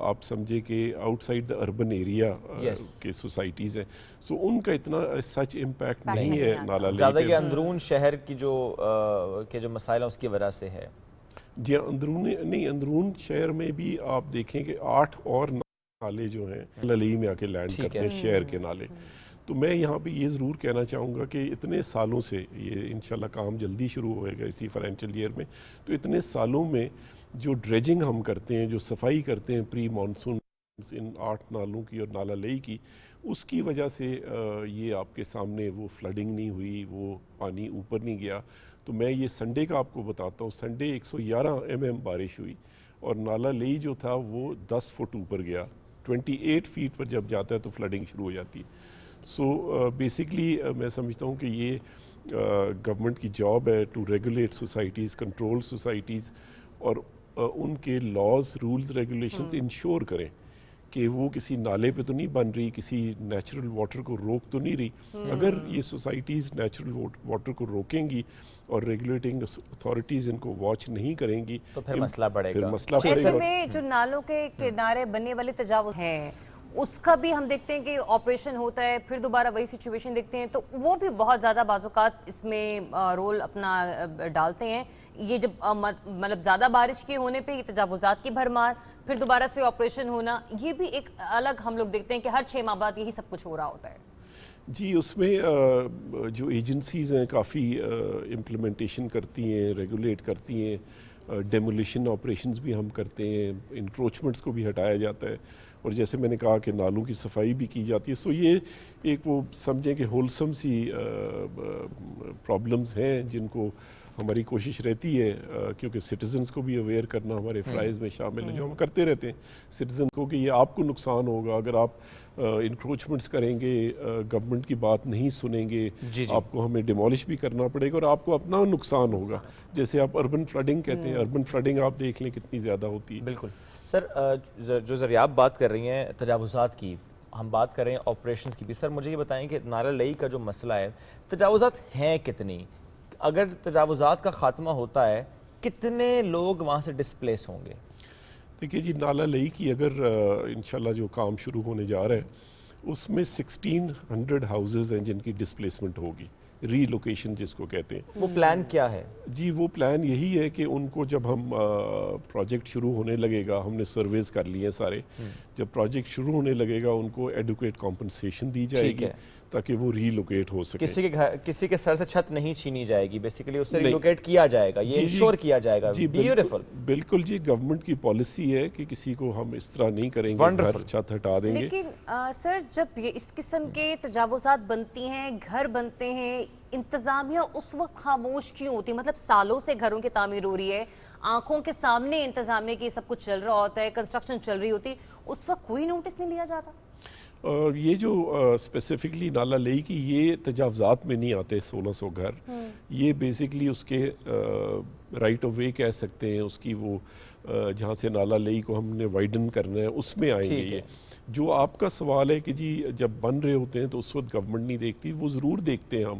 آپ سمجھے کہ out side the urban area کے سوسائٹیز ہیں، سو ان کا اتنا سچ امپیکٹ نہیں ہے نالا لئی زیادہ کہ اندرون شہر کی جو مسائل ہیں اس کی وجہ سے ہے۔ جی اندرون شہر میں بھی آپ دیکھیں کہ 8 اور نالے جو ہیں لئی میں آ کے لینڈ کرتے ہیں، شہر کے نالے۔ تو میں یہاں پہ یہ ضرور کہنا چاہوں گا کہ اتنے سالوں سے، یہ انشاءاللہ کام جلدی شروع ہوئے گا اسی فائنینشیل ایئر میں، تو اتنے سالوں میں جو ڈریجنگ ہم کرتے ہیں، جو صفائی کرتے ہیں پری مانسون ان 8 نالوں کی اور نالا لئی کی، اس کی وجہ سے یہ آپ کے سامنے وہ فلڈنگ نہیں ہوئی، وہ پانی اوپر نہیں گیا۔ تو میں یہ سنڈے کا آپ کو بتاتا ہوں، سنڈے 111 mm بارش ہوئی اور نالا لئی جو تھا وہ 10 فٹ اوپر گیا، 28 فیٹ پر جب جاتا ہے تو فلڈنگ شروع ہو جاتی ہے۔ سو بیسکلی میں سمجھتا ہوں کہ یہ گورنمنٹ کی جاب ہے to regulate societies, control societies, اور ان کے لاز، رولز، ریگولیشنز انشور کریں کہ وہ کسی نالے پہ تو نہیں بن رہی، کسی نیچرل واٹر کو روک تو نہیں رہی۔ اگر یہ سوسائٹیز نیچرل واٹر کو روکیں گی اور ریگولیٹنگ اتھارٹیز ان کو واچ نہیں کریں گی تو پھر مسئلہ بڑھے گا۔ ایسے میں جو نالوں کے کنارے بننے والے تجاوز ہیں، اس کا بھی ہم دیکھتے ہیں کہ آپریشن ہوتا ہے، پھر دوبارہ وہی سچویشن دیکھتے ہیں، تو وہ بھی بہت زیادہ بعض اوقات اس میں رول اپنا ڈالتے ہیں۔ یہ جب مطلب زیادہ بارش کے ہونے پہ یہ تجاوزات کی بھرمار، پھر دوبارہ سے آپریشن ہونا، یہ بھی ایک الگ ہم لوگ دیکھتے ہیں کہ ہر 6 ماہ بعد یہی سب کچھ ہو رہا ہوتا ہے۔ جی اس میں جو ایجنسیز ہیں کافی امپلیمنٹیشن کرتی ہیں، ریگولیٹ کرتی ہیں، ڈیمولیشن آپریشنز بھی ہم کرتے ہیں، انکروچمنٹس کو بھی ہٹایا جاتا ہے، اور جیسے میں نے کہا کہ نالوں کی صفائی بھی کی جاتی ہے۔ سو یہ ایک وہ سمجھیں کہ ہولسم سی پرابلمز ہیں جن کو ہماری کوشش رہتی ہے، کیونکہ سٹیزنز کو بھی اویئر کرنا ہمارے فرائض میں شامل ہے، جو ہم کرتے رہتے ہیں سٹیزن کو، کہ یہ آپ کو نقصان ہوگا اگر آپ انکروچمنٹس کریں گے، گورنمنٹ کی بات نہیں سنیں گے، آپ کو ہمیں ڈیمولش بھی کرنا پڑے گا اور آپ کو اپنا نقصان ہوگا۔ جیسے آپ اربن فلڈنگ کہتے ہیں، اربن فلڈنگ آپ دیکھ لیں کتنی زیادہ ہوتی ہے۔ بالکل سر، جو ذریعہ آپ بات کر رہی ہیں تجاوزات کی، ہم بات کر رہے ہیں آپریشنز کی بھی، سر مجھے یہ بتائیں کہ نالا لئی کا جو مسئلہ ہے، تجاوزات ہیں کتنی؟ اگر تجاوزات کا خاتمہ ہوتا ہے کتنے لوگ وہاں سے ڈسپلیس ہوں گے؟ دیکھیے جی، نالا لئی کی اگر انشاءاللہ جو کام شروع ہونے جا رہا ہے اس میں 1600 ہاؤزز ہیں جن کی ڈسپلیسمنٹ ہوگی، ری لوکیشن جس کو کہتے ہیں۔ وہ پلان کیا ہے؟ جی وہ پلان یہی ہے کہ ان کو جب ہم پروجیکٹ شروع ہونے لگے گا، ہم نے سرویز کر لیے سارے، جب پروجیکٹ شروع ہونے لگے گا ان کو ایڈوکیٹ کمپنسیشن دی جائے گی تاکہ وہ ری لوکیٹ ہو سکے۔ کسی کے سر سے چھت نہیں چھینی جائے گی، بیسیکلی اس سے ری لوکیٹ کیا جائے گا، یہ انشور کیا جائے گا۔ بیوٹیفل، بالکل جی، گورنمنٹ کی پالیسی ہے کہ کسی کو ہم اس طرح نہیں کریں گے، گھر چھت ہٹا دیں گے۔ لیکن سر جب یہ اس قسم کے تجاوزات بنتی ہیں، گھر بنتے ہیں، انتظامیہ اس وقت خاموش کیوں ہوتی؟ مطلب سالوں سے گھروں کی تعمیر ہو رہی ہے، آنکھوں کے سامنے انتظامیہ کی سب کچھ چل رہا ہوتا ہے، کنسٹرکشن چل رہی ہوتی، اس وقت کوئی نوٹس نہیں لیا جاتا؟ یہ جو اسپیسیفکلی نالا لئی کی یہ تجاوزات میں نہیں آتے 1600 گھر، یہ بیسکلی اس کے رائٹ آف وے کہہ سکتے ہیں، اس کی وہ جہاں سے نالا لئی کو ہم نے وائڈن کرنا ہے اس میں آئیں گے۔ یہ جو آپ کا سوال ہے کہ جی جب بن رہے ہوتے ہیں تو اس وقت گورنمنٹ نہیں دیکھتی، وہ ضرور دیکھتے ہیں ہم۔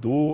2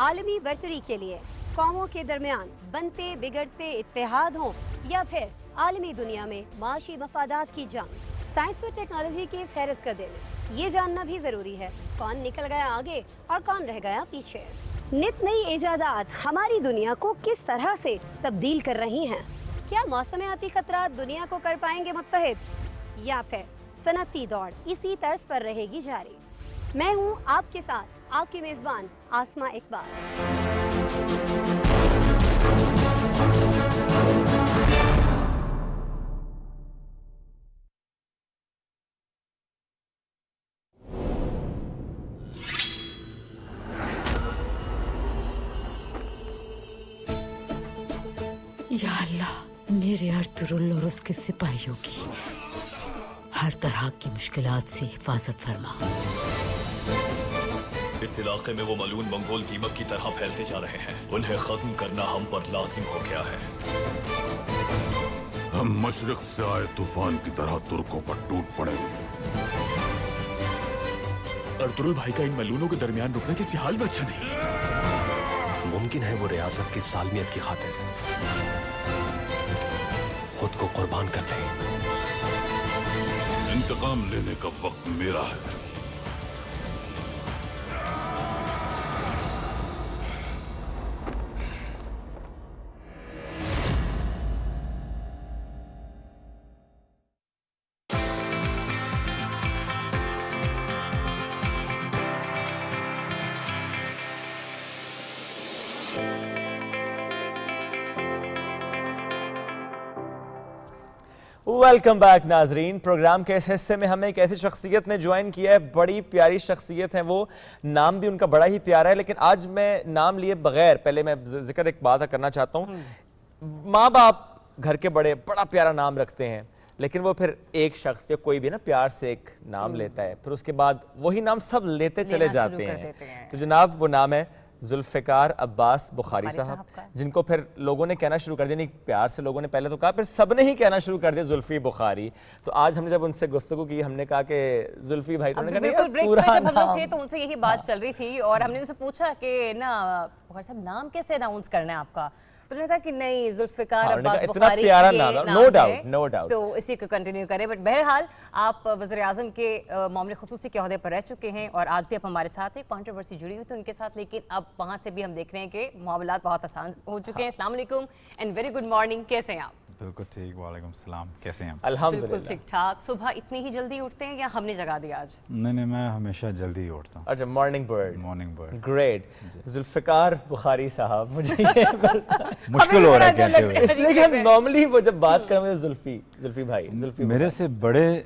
عالمی برتری کے لیے قوموں کے درمیان بنتے بگڑتے اتحاد ہوں یا پھر عالمی دنیا میں معاشی مفادات کی جنگ، سائنس و ٹیکنالوجی کی اس حیرت کا دل یہ جاننا بھی ضروری ہے کون نکل گیا آگے اور کون رہ گیا پیچھے۔ نت نئی ایجادات ہماری دنیا کو کس طرح سے تبدیل کر رہی ہیں؟ کیا موسمیاتی خطرات دنیا کو کر پائیں گے متحد، یا پھر صنعتی دوڑ اسی طرز پر رہے گی جاری؟ میں ہوں آپ کے ساتھ آپ کی میزبان آسما اقبال۔ یا اللہ میرے ارطغرل اور اس کے سپاہیوں کی ہر طرح کی مشکلات سے حفاظت فرما۔ اس علاقے میں وہ ملعون منگول دیمک کی طرح پھیلتے جا رہے ہیں، انہیں ختم کرنا ہم پر لازم ہو گیا ہے۔ ہم مشرق سے آئے طوفان کی طرح ترکوں پر ٹوٹ پڑیں گے۔ ارطغرل بھائی کا ان ملعونوں کے درمیان رکنا کسی حال میں اچھا نہیں۔ ممکن ہے وہ ریاست کی سالمیت کی خاطر خود کو قربان کر دیں۔ انتقام لینے کا وقت میرا ہے۔ ویلکم بیک ناظرین، پروگرام کے اس حصے میں ہمیں ایک ایسی شخصیت نے جوائن کیا ہے، بڑی پیاری شخصیت ہے وہ، نام بھی ان کا بڑا ہی پیارا ہے، لیکن آج میں نام لیے بغیر پہلے میں ذکر ایک بات کرنا چاہتا ہوں۔ ماں باپ گھر کے بڑا پیارا نام رکھتے ہیں، لیکن وہ پھر ایک شخص یا کوئی بھی نا پیار سے ایک نام لیتا ہے، پھر اس کے بعد وہی نام سب لیتے چلے جاتے ہیں۔ تو جناب وہ نام ہے ذوالفقار عباس بخاری صاحب، جن کو پھر لوگوں نے کہنا شروع کر دیا، نہیں پیار سے لوگوں نے پہلے تو کہا، پھر سب نے ہی کہنا شروع کر دیا زلفی بخاری۔ تو آج ہم نے جب ان سے گفتگو کی، ہم نے کہا کہ زلفی بھائی، تو انہوں نے کہا بریک پہ جب ہم لوگ تھے تو ان سے یہی بات چل رہی تھی، اور ہم نے ان سے پوچھا کہ نا بخاری صاحب نام کیسے اناؤنس کرنا ہے آپ کا؟ تو انہوں نے کہا کہ نہیں ذوالفقار عباس بخاری پیارا نام ہے، نو ڈاؤٹ، تو اسی کو کنٹینیو کریں۔ بٹ بہرحال آپ وزیر اعظم کے معاملے خصوصی کے عہدے پر رہ چکے ہیں، اور آج بھی آپ ہمارے ساتھ ہیں، کنٹروورسی جڑی ہوئی تھی ان کے ساتھ، لیکن اب وہاں سے بھی ہم دیکھ رہے ہیں کہ معاملات بہت آسان ہو چکے ہیں۔ السلام علیکم اینڈ ویری گڈ مارننگ، کیسے ہیں آپ؟ بالکل ٹھیک، وعلیکم السلام، کیسے ہیں آپ؟ الحمدللہ بالکل ٹھیک ٹھاک۔ صبح اتنی ہی جلدی اٹھتے ہیں یا ہم نے جگا دیا آج؟ نہیں میں ہمیشہ جلدی ہی اٹھتا ہوں۔ اچھا، morning bird, morning bird, great. Zulfiqar Bukhari صاحب، مجھے یہ مشکل ہو رہا ہے کہتے ہوئے، اس لیے کہ ہم نارملی وہ جب بات کریں گے زلفی بھائی، میرے سے بڑے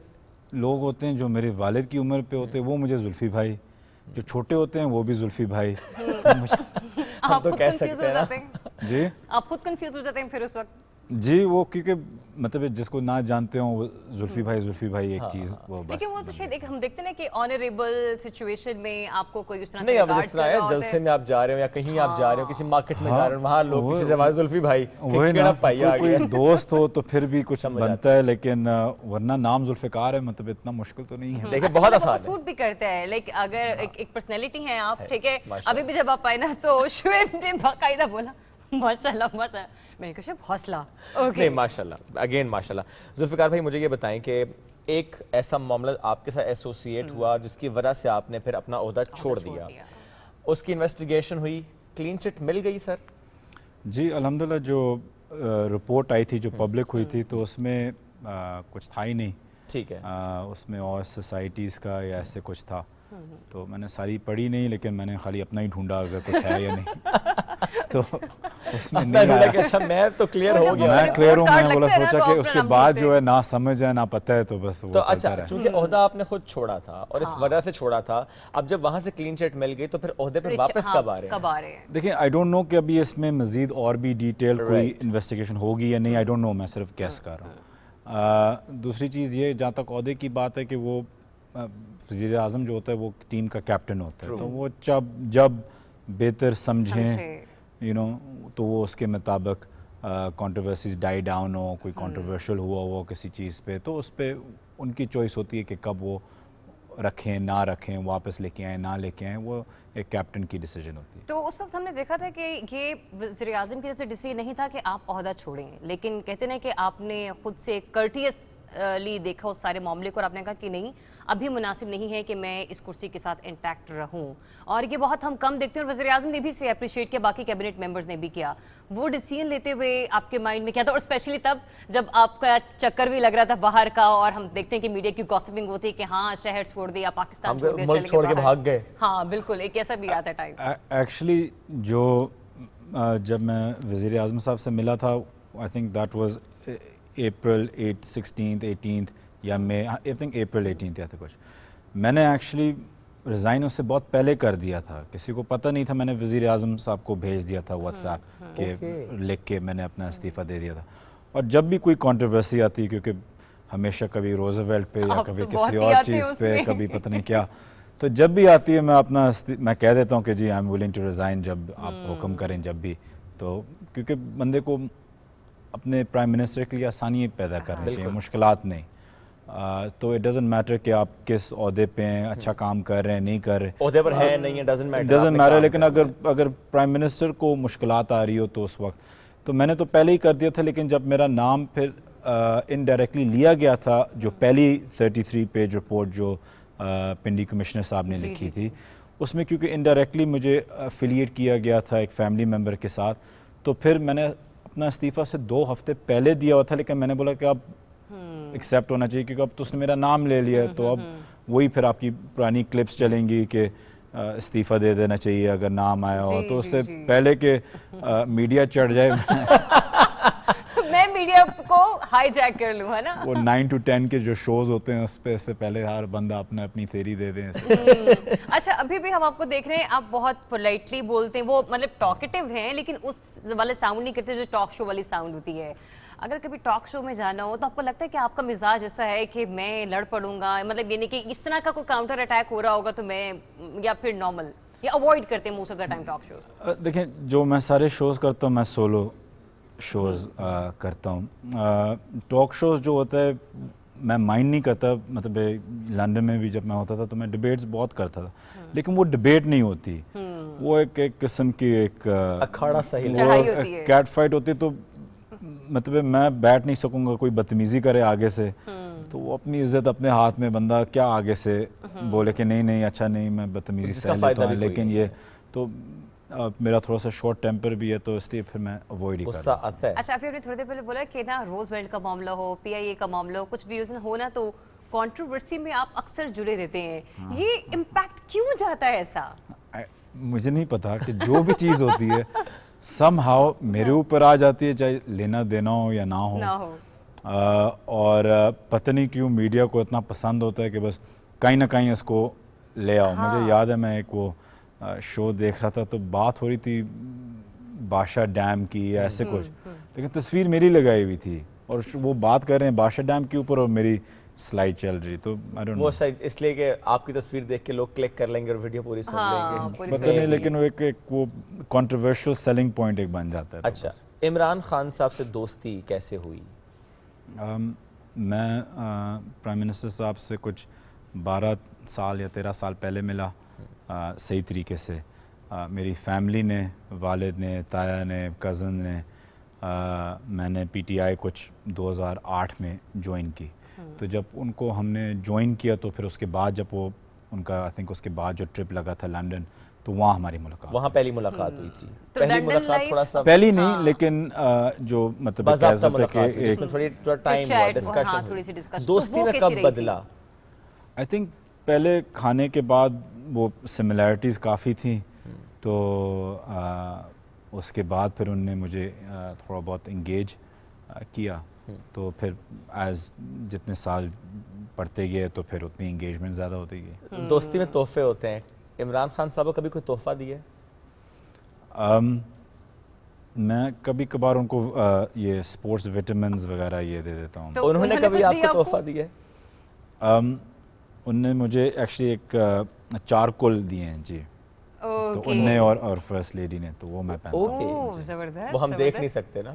لوگ ہوتے ہیں جو میرے والد کی عمر پہ ہوتے ہیں وہ مجھے زلفی بھائی، جو چھوٹے ہوتے ہیں وہ بھی زلفی بھائی۔ آپ خود کنفیوز ہو جاتے ہیں؟ جی آپ خود کنفیوز ہو جاتے ہیں پھر اس وقت؟ جی وہ کیونکہ مطلب جس کو نہ جانتے ہوں وہ زلفی بھائی ایک چیز وہ بس۔ لیکن وہ تو شاید ہم دیکھتے ہیں کہ آنریبل سچویشن میں آپ کو کوئی اس طرح سے نہیں، اب اس طرح ہے جلسے میں آپ جا رہے ہو یا کہیں آپ جا رہے ہو کسی مارکیٹ میں جا رہے ہو، وہاں لوگ کسی سے آواز زلفی بھائی، کوئی دوست ہو تو پھر بھی کچھ بنتا ہے، لیکن ورنہ نام ذوالفقار ہے مطلب اتنا مشکل تو نہیں ہے۔ دیکھیں بہت آسان ہے، سوٹ بھی کرتا ہے، لیکن اگر ایک پرسنالٹی ہیں آپ، ٹھیک ہے، ابھی بھی جب آپ آئے نا تو شعیب نے باقاعدہ بولا ماشاءاللہ ماشاءاللہ، میں نے کہا شعیب حوصلہ، نہیں ماشاءاللہ، اگین ماشاءاللہ۔ ذوالفقار بھائی مجھے یہ بتائیں کہ ایک ایسا معاملہ آپ کے ساتھ ایسوسیٹ ہوا جس کی وجہ سے آپ نے پھر اپنا عہدہ چھوڑ دیا، اس کی انویسٹیگیشن ہوئی، کلین چٹ مل گئی سر؟ جی الحمدللہ، جو رپورٹ آئی تھی جو پبلک ہوئی تھی تو اس میں کچھ تھا ہی نہیں، ٹھیک ہے، اس میں اور سوسائٹیز کا یا ایسے کچھ تھا، تو میں نے ساری پڑھی نہیں، لیکن میں نے خالی اپنا ہی ڈھونڈا اگر کچھ ہے یا نہیں، تو اس میں نہیں آیا۔ اچھا میں تو کلیئر ہو گیا، میں کلیئر ہوں، میں نے بولا سوچا کہ اس کے بعد جو ہے نہ سمجھ ہے نہ پتہ ہے تو بس وہ چلتا رہا۔ اچھا چونکہ عہدہ آپ نے خود چھوڑا تھا اور اس وجہ سے چھوڑا تھا، اب جب وہاں سے کلین چٹ مل گئی تو پھر عہدے پہ واپس کب آ رہے ہیں؟ دیکھیں آئی ڈونٹ نو کہ ابھی اس میں مزید اور بھی ڈیٹیل کوئی انویسٹیگیشن ہوگی یا نہیں، آئی ڈونٹ نو، میں صرف گیس کر رہا ہوں۔ دوسری چیز یہ جہاں تک عہدے کی بات ہے کہ وہ وزیر اعظم جو ہوتا ہے وہ ٹیم کا کیپٹن ہوتا ہے، تو وہ جب بہتر سمجھیں تو وہ اس کے مطابق کنٹروورسیز ڈائی ڈاؤن ہو، کوئی کنٹروورشل ہوا کسی چیز پہ، تو اس پہ ان کی چوائس ہوتی ہے کہ کب وہ رکھیں نہ رکھیں, واپس لے کے آئیں نہ لے کے آئیں, وہ ایک کیپٹن کی ڈیسیجن ہوتی ہے. تو اس وقت ہم نے دیکھا تھا کہ یہ وزیر اعظم کی طرف سے ڈیسیجن نہیں تھا کہ آپ عہدہ چھوڑیں, لیکن کہتے ہیں کہ آپ نے خود سے کرٹیس لی دیکھا اس سارے معاملے کو اور آپ نے کہا کہ نہیں ابھی مناسب نہیں ہے کہ میں اس کرسی کے ساتھ انٹیکٹ رہوں, اور یہ بہت ہم کم دیکھتے ہیں, اور وزیر اعظم نے بھی اسے اپریشیٹ کیا, باقی کیبنٹ ممبرز نے بھی کیا. وہ ڈیسیجن لیتے ہوئے آپ کے مائنڈ میں کیا تھا, اور اسپیشلی تب جب آپ کا چکر بھی لگ رہا تھا باہر کا, اور ہم دیکھتے ہیں کہ میڈیا کی گوسپنگ ہوتی ہے کہ ہاں شہر چھوڑ دیا, پاکستان چھوڑ دیا, چھوڑ کے بھاگ گئے. ہاں بالکل, ایک ایسا بھی آتا ہے ٹائم. ایکچولی جو جب میں وزیر اعظم صاحب سے ملا تھا, I think that was April 16th 18th یا مئی, آئی تھنک اپریل 18th یا تھا کچھ. میں نے ایکچولی ریزائن اس سے بہت پہلے کر دیا تھا, کسی کو پتہ نہیں تھا, میں نے وزیر اعظم صاحب کو بھیج دیا تھا واٹس ایپ کہ لکھ کے میں نے اپنا استعفیٰ دے دیا تھا. اور جب بھی کوئی کنٹروورسی آتی, کیونکہ ہمیشہ کبھی روزویلٹ پہ یا کبھی کسی اور چیز پہ, کبھی پتہ نہیں کیا, تو جب بھی آتی ہے میں کہہ دیتا ہوں کہ جی I am willing to resign, جب آپ حکم کریں جب بھی. تو کیونکہ بندے کو اپنے پرائم منسٹر کے لیے آسانی پیدا کرنی چاہیے, مشکلات نہیں. تو اٹ ڈزنٹ میٹر کہ آپ کس عہدے پہ ہیں, اچھا کام کر رہے ہیں نہیں کر رہے, عہدے پر ہیں نہیں, ڈزنٹ میٹر. لیکن اگر پرائم منسٹر کو مشکلات آ رہی ہو تو اس وقت, تو میں نے تو پہلے ہی کر دیا تھا, لیکن جب میرا نام پھر انڈائریکٹلی لیا گیا تھا, جو پہلی 33 پیج رپورٹ جو پنڈی کمشنر صاحب نے لکھی تھی, اس میں کیونکہ انڈائریکٹلی مجھے افیلیٹ کیا گیا تھا ایک فیملی ممبر کے ساتھ, تو پھر میں نے اپنا استعفیٰ سے 2 ہفتے پہلے دیا ہوا تھا, لیکن میں نے بولا کہ اب ایکسیپٹ ہونا چاہیے کیونکہ اب تو اس نے میرا نام لے لیا ہے, تو اب وہی پھر آپ کی پرانی کلپس چلیں گی کہ استعفیٰ دے دینا چاہیے اگر نام آیا ہو. تو اس سے پہلے کہ میڈیا چڑھ جائے میں میڈیا کو ہائی جیک کر لوں, ہے نا. وہ 9 to 10 کے جو شوز ہوتے ہیں اس پہ اس سے پہلے ہر بندہ اپنی تھیری دے دیں. اچھا, ابھی بھی ہم آپ کو دیکھ رہے ہیں, آپ بہت پولائٹلی بولتے ہیں, وہ مطلب ٹاکٹیو ہیں, لیکن اس والے ساؤنڈ نہیں کرتے جو ٹاک شو والی ساؤنڈ ہوتی ہے. اگر کبھی ٹاک شو میں جانا ہو تو آپ کو لگتا ہے کہ آپ کا مزاج ایسا ہے کہ میں لڑ پڑوں گا, مطلب یہ نہیں کہ اس طرح کا کوئی کاؤنٹر اٹیک ہو رہا ہوگا تو میں, یا پھر نارمل, یا اوائڈ کرتے ہیں most of the time talk shows? دیکھیں, جو میں سارے شوز کرتا ہوں میں سولو شوز کرتا ہوں. ٹاک شوز جو ہوتا ہے میں مائنڈ نہیں کرتا, مطلب لندن میں بھی جب میں ہوتا تھا تو میں ڈبیٹس بہت کرتا تھا, لیکن وہ ڈبیٹ نہیں ہوتی, وہ ایک قسم کی ایک اکھاڑا صحیح کیٹ فائٹ ہوتی. تو مطلب میں بیٹھ نہیں سکوں گا, کوئی بدتمیزی کرے آگے سے تو وہ اپنی عزت اپنے ہاتھ میں, بندہ کیا آگے سے بولے کہ نہیں اچھا نہیں میں بدتمیزی سہ لیتا ہوں, لیکن یہ تو میرا تھوڑا سا شارٹ ٹیمپر بھی ہے, تو اس لیے پھر میں اوائڈ ہی کرتا ہوں. اچھا, آپ نے تھوڑی دیر پہلے بولا کہ نا روز ویلڈ کا معاملہ ہو, پی آئی اے کا معاملہ ہو, کچھ بھی ہو نا, تو کنٹروورسی میں آپ اکثر جڑے رہتے ہیں. یہ امپیکٹ کیوں جاتا ہے ایسا؟ مجھے نہیں پتا کہ جو بھی چیز ہوتی ہے سم ہاؤ میرے اوپر آ جاتی ہے, چاہے لینا دینا ہو یا نہ ہو. اور پتہ نہیں کیوں میڈیا کو اتنا پسند ہوتا ہے کہ بس کہیں نہ کہیں اس کو لے آؤ. مجھے یاد ہے میں ایک وہ شو دیکھ رہا تھا, تو بات ہو رہی تھی بادشاہ ڈیم کی یا ایسے کچھ, لیکن تصویر میری لگائی ہوئی تھی اور وہ بات کر رہے ہیں بادشاہ ڈیم کے اوپر اور میری سلائڈ چل رہی. تو وہ اس لیے کہ آپ کی تصویر دیکھ کے لوگ کلک کر لیں گے اور ویڈیو پوری سن لیں گے, پتہ نہیں, لیکن وہ ایک وہ کنٹروورشل سیلنگ پوائنٹ ایک بن جاتا ہے. اچھا, عمران خان صاحب سے دوستی کیسے ہوئی؟ میں پرائم منسٹر صاحب سے کچھ 12 سال یا 13 سال پہلے ملا صحیح طریقے سے. میری فیملی نے, والد نے, تایا نے, کزن نے, میں نے پی ٹی آئی کچھ 2008 میں جوائن کی. تو جب ان کو ہم نے جوائن کیا تو پھر اس کے بعد جب وہ ان کا آئی تھنک اس کے بعد جو ٹرپ لگا تھا لنڈن, تو وہاں ہماری ملاقات, وہاں پہلی ملاقات ہوئی تھی. پہلی ملاقات تھوڑا سا پہلی نہیں, لیکن جو مطلب دوستی میں کب بدلا؟ آئی تھنک پہلے کھانے کے بعد وہ سملیرٹیز کافی تھیں, تو اس کے بعد پھر ان نے مجھے تھوڑا بہت انگیج کیا, تو پھر ایز جتنے سال پڑھتے گئے تو پھر اتنی انگیجمنٹ زیادہ ہوتی گئی. دوستی میں تحفے ہوتے ہیں, عمران خان صاحب کو کبھی کوئی تحفہ دیا ہے؟ میں کبھی کبھار ان کو یہ سپورٹس وٹامنز وغیرہ یہ دے دیتا ہوں. انہوں نے کبھی آپ کو تحفہ دیا ہے؟ ان نے مجھے ایکچولی ایک چارکول دیے ہیں جی, تو ان نے اور فرسٹ لیڈی نے, تو وہ میں پہنتا ہوں. وہ ہم دیکھ نہیں سکتے نا.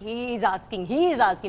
he is asking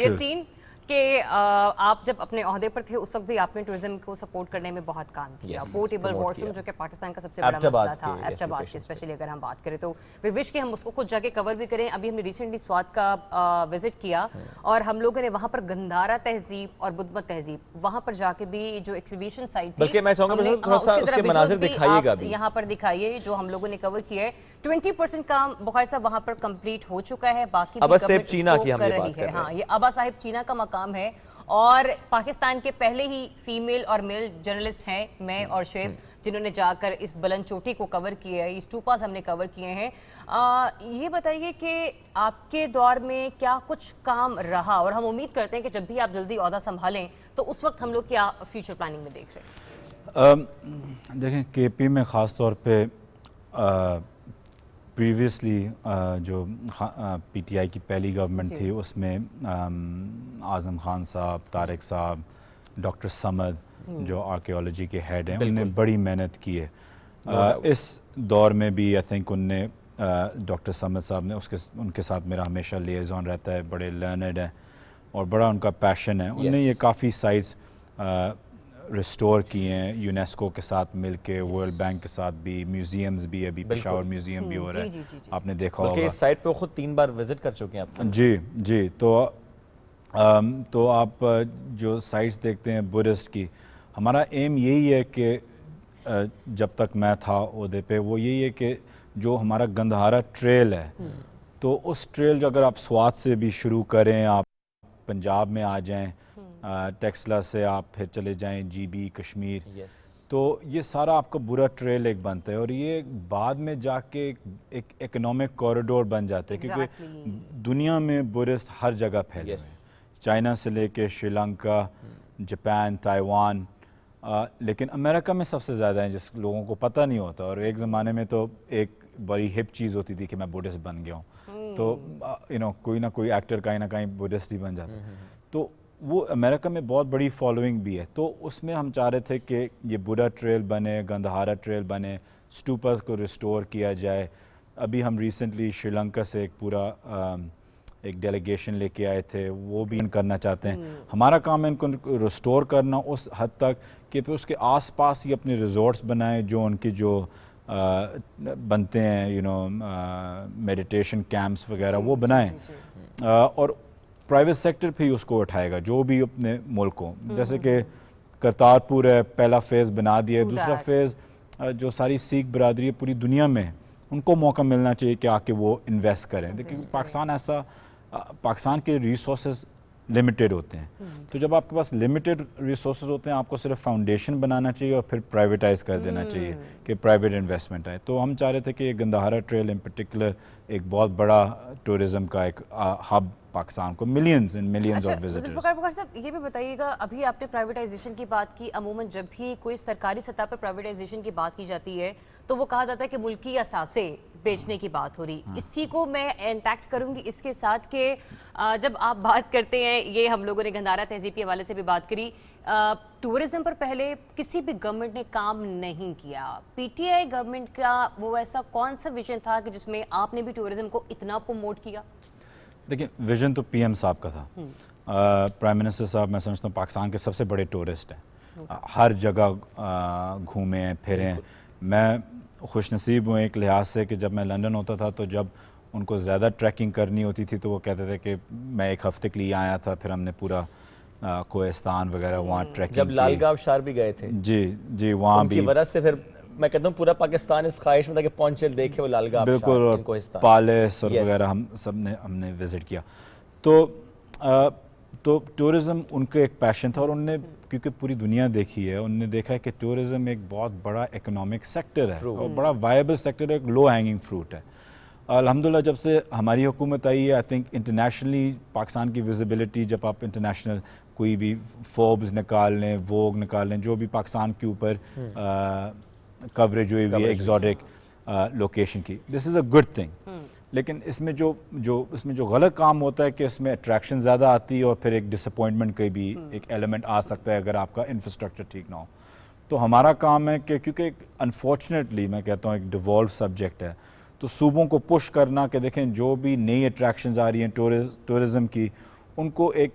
have seen کہ آپ جب اپنے عہدے پر تھے اس وقت بھی آپ نے ٹورزم کو سپورٹ کرنے میں بہت کام کیا. پورٹیبل واش روم جو کہ پاکستان کا سب سے بڑا مسئلہ تھا ایبٹ آباد کی اسپیشلی اگر ہم بات کریں تو وی وش کہ ہم اس کو خود جا کے کور بھی کریں. ابھی ہم نے ریسنٹلی سوات کا وزٹ کیا اور ہم لوگوں نے وہاں پر گندھارا تہذیب اور بدھ مت تہذیب وہاں پر جا کے بھی جو ایکزیبیشن سائٹ تھی, بلکہ میں چاہوں گا تھوڑا سا اس کے مناظر دکھائیے گا بھی یہاں پر دکھائیے جو ہم لوگوں نے کور کیا ہے. 20% کام بخیر صاحب وہاں پر کمپلیٹ ہو چکا ہے, باقی ابا صاحب چینا کی ہم یہ بات کر رہے ہیں. ہاں یہ ابا صاحب چینا کا مقام ہے اور پاکستان کے پہلے ہی فیمیل اور میل جرنلسٹ ہیں میں اور شعیب جنہوں نے جا کر اس بلند چوٹی کو کور کیا ہے. اسٹوپاز ہم نے کور کیے ہیں. یہ بتائیے کہ آپ کے دور میں کیا کچھ کام رہا اور ہم امید کرتے ہیں کہ جب بھی آپ جلدی عہدہ سنبھالیں تو اس وقت ہم لوگ کیا فیوچر پلاننگ میں دیکھ رہے ہیں؟ دیکھیں کے پی میں خاص طور پہ پریویسلی جو پی ٹی آئی کی پہلی گورنمنٹ تھی اس میں اعظم خان صاحب, طارق صاحب, ڈاکٹر سمد جو آرکیولوجی کے ہیڈ ہیں, انہوں نے بڑی محنت کی ہے. اس دور میں بھی آئی تھنک ان نے ڈاکٹر سمد صاحب نے ان کے ساتھ میرا ہمیشہ لیزون رہتا ہے, بڑے لرنڈ ہیں اور بڑا ان کا پیشن ہے. انہوں نے یہ کافی سائٹس ریسٹور کیے ہیں یونیسکو کے ساتھ مل کے, ورلڈ بینک کے ساتھ بھی, میوزیمز بھی, ابھی پشاور میوزیم بھی ہو رہا ہے, آپ نے دیکھا ہوگا. اس سائٹ پہ خود 3 بار وزٹ کر چکے ہیں آپ. جی تو آپ جو سائٹس دیکھتے ہیں بدھسٹ کی, ہمارا ایم یہی ہے کہ جب تک میں تھا عہدے پہ وہ یہی ہے کہ جو ہمارا گندھارا ٹریل ہے تو اس ٹریل جو اگر آپ سوات سے بھی شروع کریں, آپ پنجاب میں آ جائیں, ٹیکسلا سے آپ پھر چلے جائیں جی بی کشمیر, تو یہ سارا آپ کا برا ٹریل ایک بنتا ہے اور یہ بعد میں جا کے ایک اکنامک کوریڈور بن جاتے ہیں کیونکہ دنیا میں بدھسٹ ہر جگہ پھیلے ہوئے ہیں, چائنا سے لے کے شری لنکا, جاپان, تائیوان, لیکن امریکہ میں سب سے زیادہ ہیں جس لوگوں کو پتہ نہیں ہوتا. اور ایک زمانے میں تو ایک بڑی ہپ چیز ہوتی تھی کہ میں بدھسٹ بن گیا ہوں, تو کوئی نہ کوئی ایکٹر کہیں نہ کہیں بدھسٹ ہی بن جاتا. تو وہ امریکہ میں بہت بڑی فالوئنگ بھی ہے, تو اس میں ہم چاہ رہے تھے کہ یہ بوڈھا ٹریل بنے, گندھارا ٹریل بنے, سٹوپز کو ریسٹور کیا جائے. ابھی ہم ریسنٹلی شری لنکا سے ایک پورا ایک ڈیلیگیشن لے کے آئے تھے, وہ بھی کرنا چاہتے ہیں. ہمارا کام ہے ان کو ریسٹور کرنا اس حد تک کہ پھر اس کے آس پاس ہی اپنے ریزورٹس بنائیں جو ان کے جو بنتے ہیں میڈیٹیشن کیمپس وغیرہ وہ بنائیں, اور پرائیویٹ سیکٹر پہ ہی اس کو اٹھائے گا جو بھی اپنے ملکوں, جیسے کہ کرتارپور ہے, پہلا فیز بنا دیا ہے, دوسرا فیز جو ساری سکھ برادری ہے پوری دنیا میں ان کو موقع ملنا چاہیے کہ آ کے وہ انویسٹ کریں. دیکھیں پاکستان کے ریسورسز لمیٹڈ ہوتے ہیں, تو جب آپ کے پاس لمیٹڈ ریسورسز ہوتے ہیں آپ کو صرف فاؤنڈیشن بنانا چاہیے اور پھر پرائیویٹائز کر دینا چاہیے کہ پرائیویٹ انویسٹمنٹ آئے. تو ہم چاہ رہے تھے کہ یہ گندھارا ٹریل ان پرٹیکولر ایک بہت بڑا ٹورزم کا ایک ہب پاکستان کو, millions and millions of visitors. فخر صاحب یہ بھی بتائیے گا, ابھی آپ نے پرائیویٹائزیشن کی بات کی, عموماً جب بھی کوئی سرکاری سطح پر پرائیویٹائزیشن کی بات کی جاتی ہے تو وہ کہا جاتا ہے کہ ملکی اثاثے بیچنے کی بات ہو رہی. اسی کو میں انٹیکٹ کروں گی اس کے ساتھ کہ جب آپ بات کرتے ہیں, یہ ہم لوگوں نے گندھارا تہذیب کے حوالے سے بھی بات کری, ٹورزم پر پہلے کسی بھی گورنمنٹ نے کام نہیں کیا. پی ٹی آئی گورنمنٹ کا وہ ایسا کون سا ویژن تھا کہ جس میں آپ نے بھی ٹورزم کو اتنا پروموٹ کیا؟ دیکھیں ویژن تو پی ایم صاحب کا تھا, پرائم منسٹر صاحب میں سمجھتا ہوں پاکستان کے سب سے بڑے ٹورسٹ ہیں, ہر جگہ گھومے ہیں پھرے ہیں. میں خوش نصیب ہوں ایک لحاظ سے کہ جب میں لندن ہوتا تھا تو جب ان کو زیادہ ٹریکنگ کرنی ہوتی تھی تو وہ کہتے تھے کہ میں ایک ہفتے کے لیے آیا تھا, پھر ہم نے پورا کوہستان وغیرہ وہاں ٹریکنگ, جب لال گاہ آبشار بھی گئے تھے جی وہاں بھی, ان کی وجہ سے پھر میں کہتا ہوں پورا پاکستان اس خواہش میں تھا کہ پہنچے دیکھے وہ لال گاہ آبشار, بالکل, اور پالیس اور وغیرہ ہم سب نے ہم نے وزٹ کیا. تو ٹورزم ان کا ایک پیشن تھا, اور ان نے کیونکہ پوری دنیا دیکھی ہے, ان نے دیکھا ہے کہ ٹورزم ایک بہت بڑا اکنامک سیکٹر ہے اور بڑا وائبل سیکٹر ہے, ایک لو ہینگنگ فروٹ ہے. الحمدللہ جب سے ہماری حکومت آئی ہے, آئی تھنک انٹرنیشنلی پاکستان کی ویزیبلٹی, جب آپ انٹرنیشنل کوئی بھی فوربس نکال لیں, ووگ نکال لیں, جو بھی پاکستان کے اوپر کوریج ہوئی ہوئی ہے ایگزوٹک لوکیشن کی, دس از اے گڈ تھنگ. لیکن اس میں جو غلط کام ہوتا ہے کہ اس میں اٹریکشن زیادہ آتی ہے اور پھر ایک ڈس اپوائنٹمنٹ کا بھی ایک ایلیمنٹ آ سکتا ہے اگر آپ کا انفراسٹرکچر ٹھیک نہ ہو. تو ہمارا کام ہے کہ کیونکہ انفارچونیٹلی میں کہتا ہوں ایک ڈیوالو سبجیکٹ ہے, تو صوبوں کو پش کرنا کہ دیکھیں جو بھی نئی اٹریکشنز آ رہی ہیں ٹورزم کی, ان کو ایک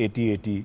80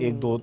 1 2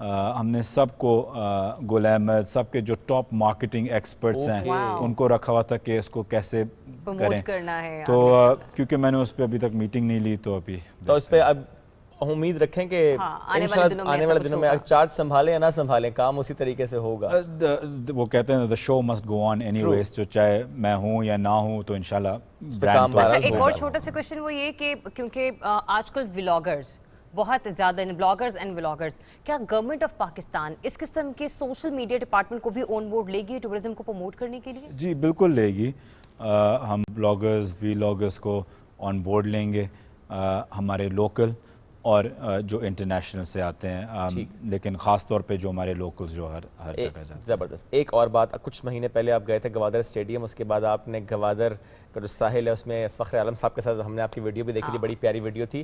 ہم نے سب کو گل احمد سب کے جو ٹاپ مارکیٹنگ ایکسپرٹس ہیں ان کو رکھا ہوا تھا کہ اس کو کیسے کریں تو کیونکہ میں نے اس پہ ابھی تک میٹنگ نہیں لی تو ابھی تو اس پہ اب امید رکھیں کہ آنے والے دنوں میں چارج سنبھالیں یا نہ سنبھالیں کام اسی طریقے سے ہوگا. وہ کہتے ہیں the show must go on anyways جو چاہے میں ہوں یا نہ ہوں تو انشاءاللہ برانڈ تو ایک اور چھوٹا سا کوشچن وہ یہ کہ کیونکہ آج کل ولاگرز بہت زیادہ بلاگرز اینڈ ولاگرز کیا گورنمنٹ آف پاکستان اس قسم کے سوشل میڈیا ڈپارٹمنٹ کو بھی آن بورڈ لے گی ٹورزم کو پروموٹ کرنے کے لیے؟ جی بالکل لے گی. ہم بلاگرز ولاگرز کو آن بورڈ لیں گے ہمارے لوکل اور جو انٹرنیشنل سے آتے ہیں لیکن خاص طور پہ جو ہمارے لوکلز جو ہر جگہ جاتے ہیں. زبردست. ایک اور بات کچھ مہینے پہلے آپ گئے تھے گوادر اسٹیڈیم اس کے بعد آپ نے گوادر کا جو ساحل ہے اس میں فخر عالم صاحب کے ساتھ ہم نے آپ کی ویڈیو بھی دیکھی تھی بڑی پیاری ویڈیو تھی.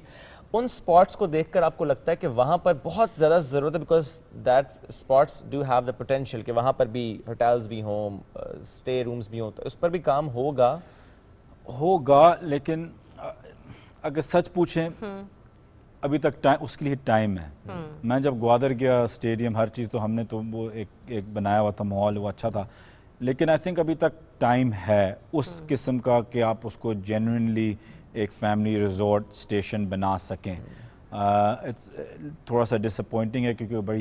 ان سپاٹس کو دیکھ کر آپ کو لگتا ہے کہ وہاں پر بہت زیادہ ضرورت ہے because that spots do have the potential کہ وہاں پر بھی ہوٹلز بھی ہوں اسٹے رومز بھی ہوں تو اس پر بھی کام ہوگا لیکن اگر سچ پوچھیں ابھی تک اس کے لیے ٹائم ہے. میں جب گوادر گیا اسٹیڈیم ہر چیز تو ہم نے تو وہ ایک بنایا ہوا تھا ماحول وہ اچھا تھا لیکن آئی تھنک ابھی تک ٹائم ہے اس قسم کا کہ آپ اس کو جینوئنلی ایک فیملی ریزورٹ اسٹیشن بنا سکیں. تھوڑا سا ڈس اپوائنٹنگ ہے کیونکہ بڑی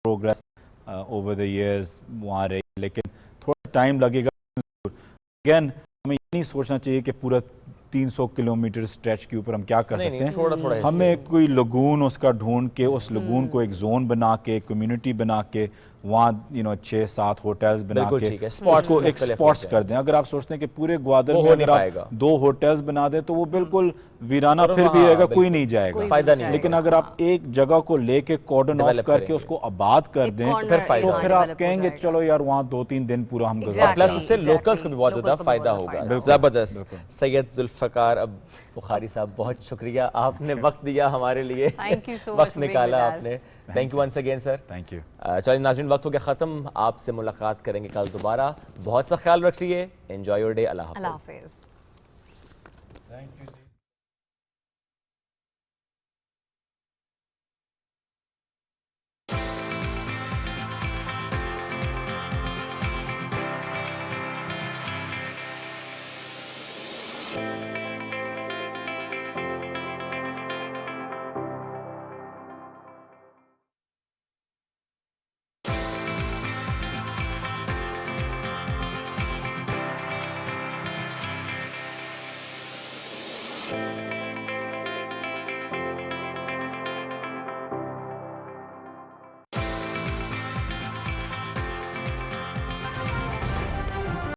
پروگریس اوور دا ایئرز وہاں رہی لیکن تھوڑا ٹائم لگے گا. اگین ہمیں یہ نہیں سوچنا چاہیے کہ پورا 300 کلومیٹر اسٹریچ کے اوپر ہم کیا کر سکتے ہیں. ہمیں کوئی لگون اس کا ڈھونڈ کے اس لگون کو ایک زون بنا کے کمیونٹی بنا کے وہاں 6-7 ہوٹلز بنا کے اس کو ایک سپاٹس کر دیں. اگر آپ سوچتے ہیں کہ پورے گوادر میں اگر آپ 2 ہوٹلز بنا دیں تو وہ بالکل ویرانہ پھر بھی رہے گا کوئی نہیں جائے گا. لیکن اگر آپ ایک جگہ کو لے کے کارڈن آف کر کے اس کو آباد کر دیں تو پھر آپ کہیں گے چلو یار وہاں 2-3 دن پورا ہم گزار پلس اس سے لوکلز کو بھی بہت زیادہ فائدہ ہوگا. زبردست. سید ذوالفقار بخاری صاحب بہت شکریہ آپ نے وقت دیا ہمارے لیے وقت نکالا آپ نے. Thank you once again sir. Thank you. چلیے ناظرین وقت ہو گیا ختم. آپ سے ملاقات کریں گے کل دوبارہ. بہت سا خیال رکھیے. Enjoy your day. اللہ حافظ. Thank you.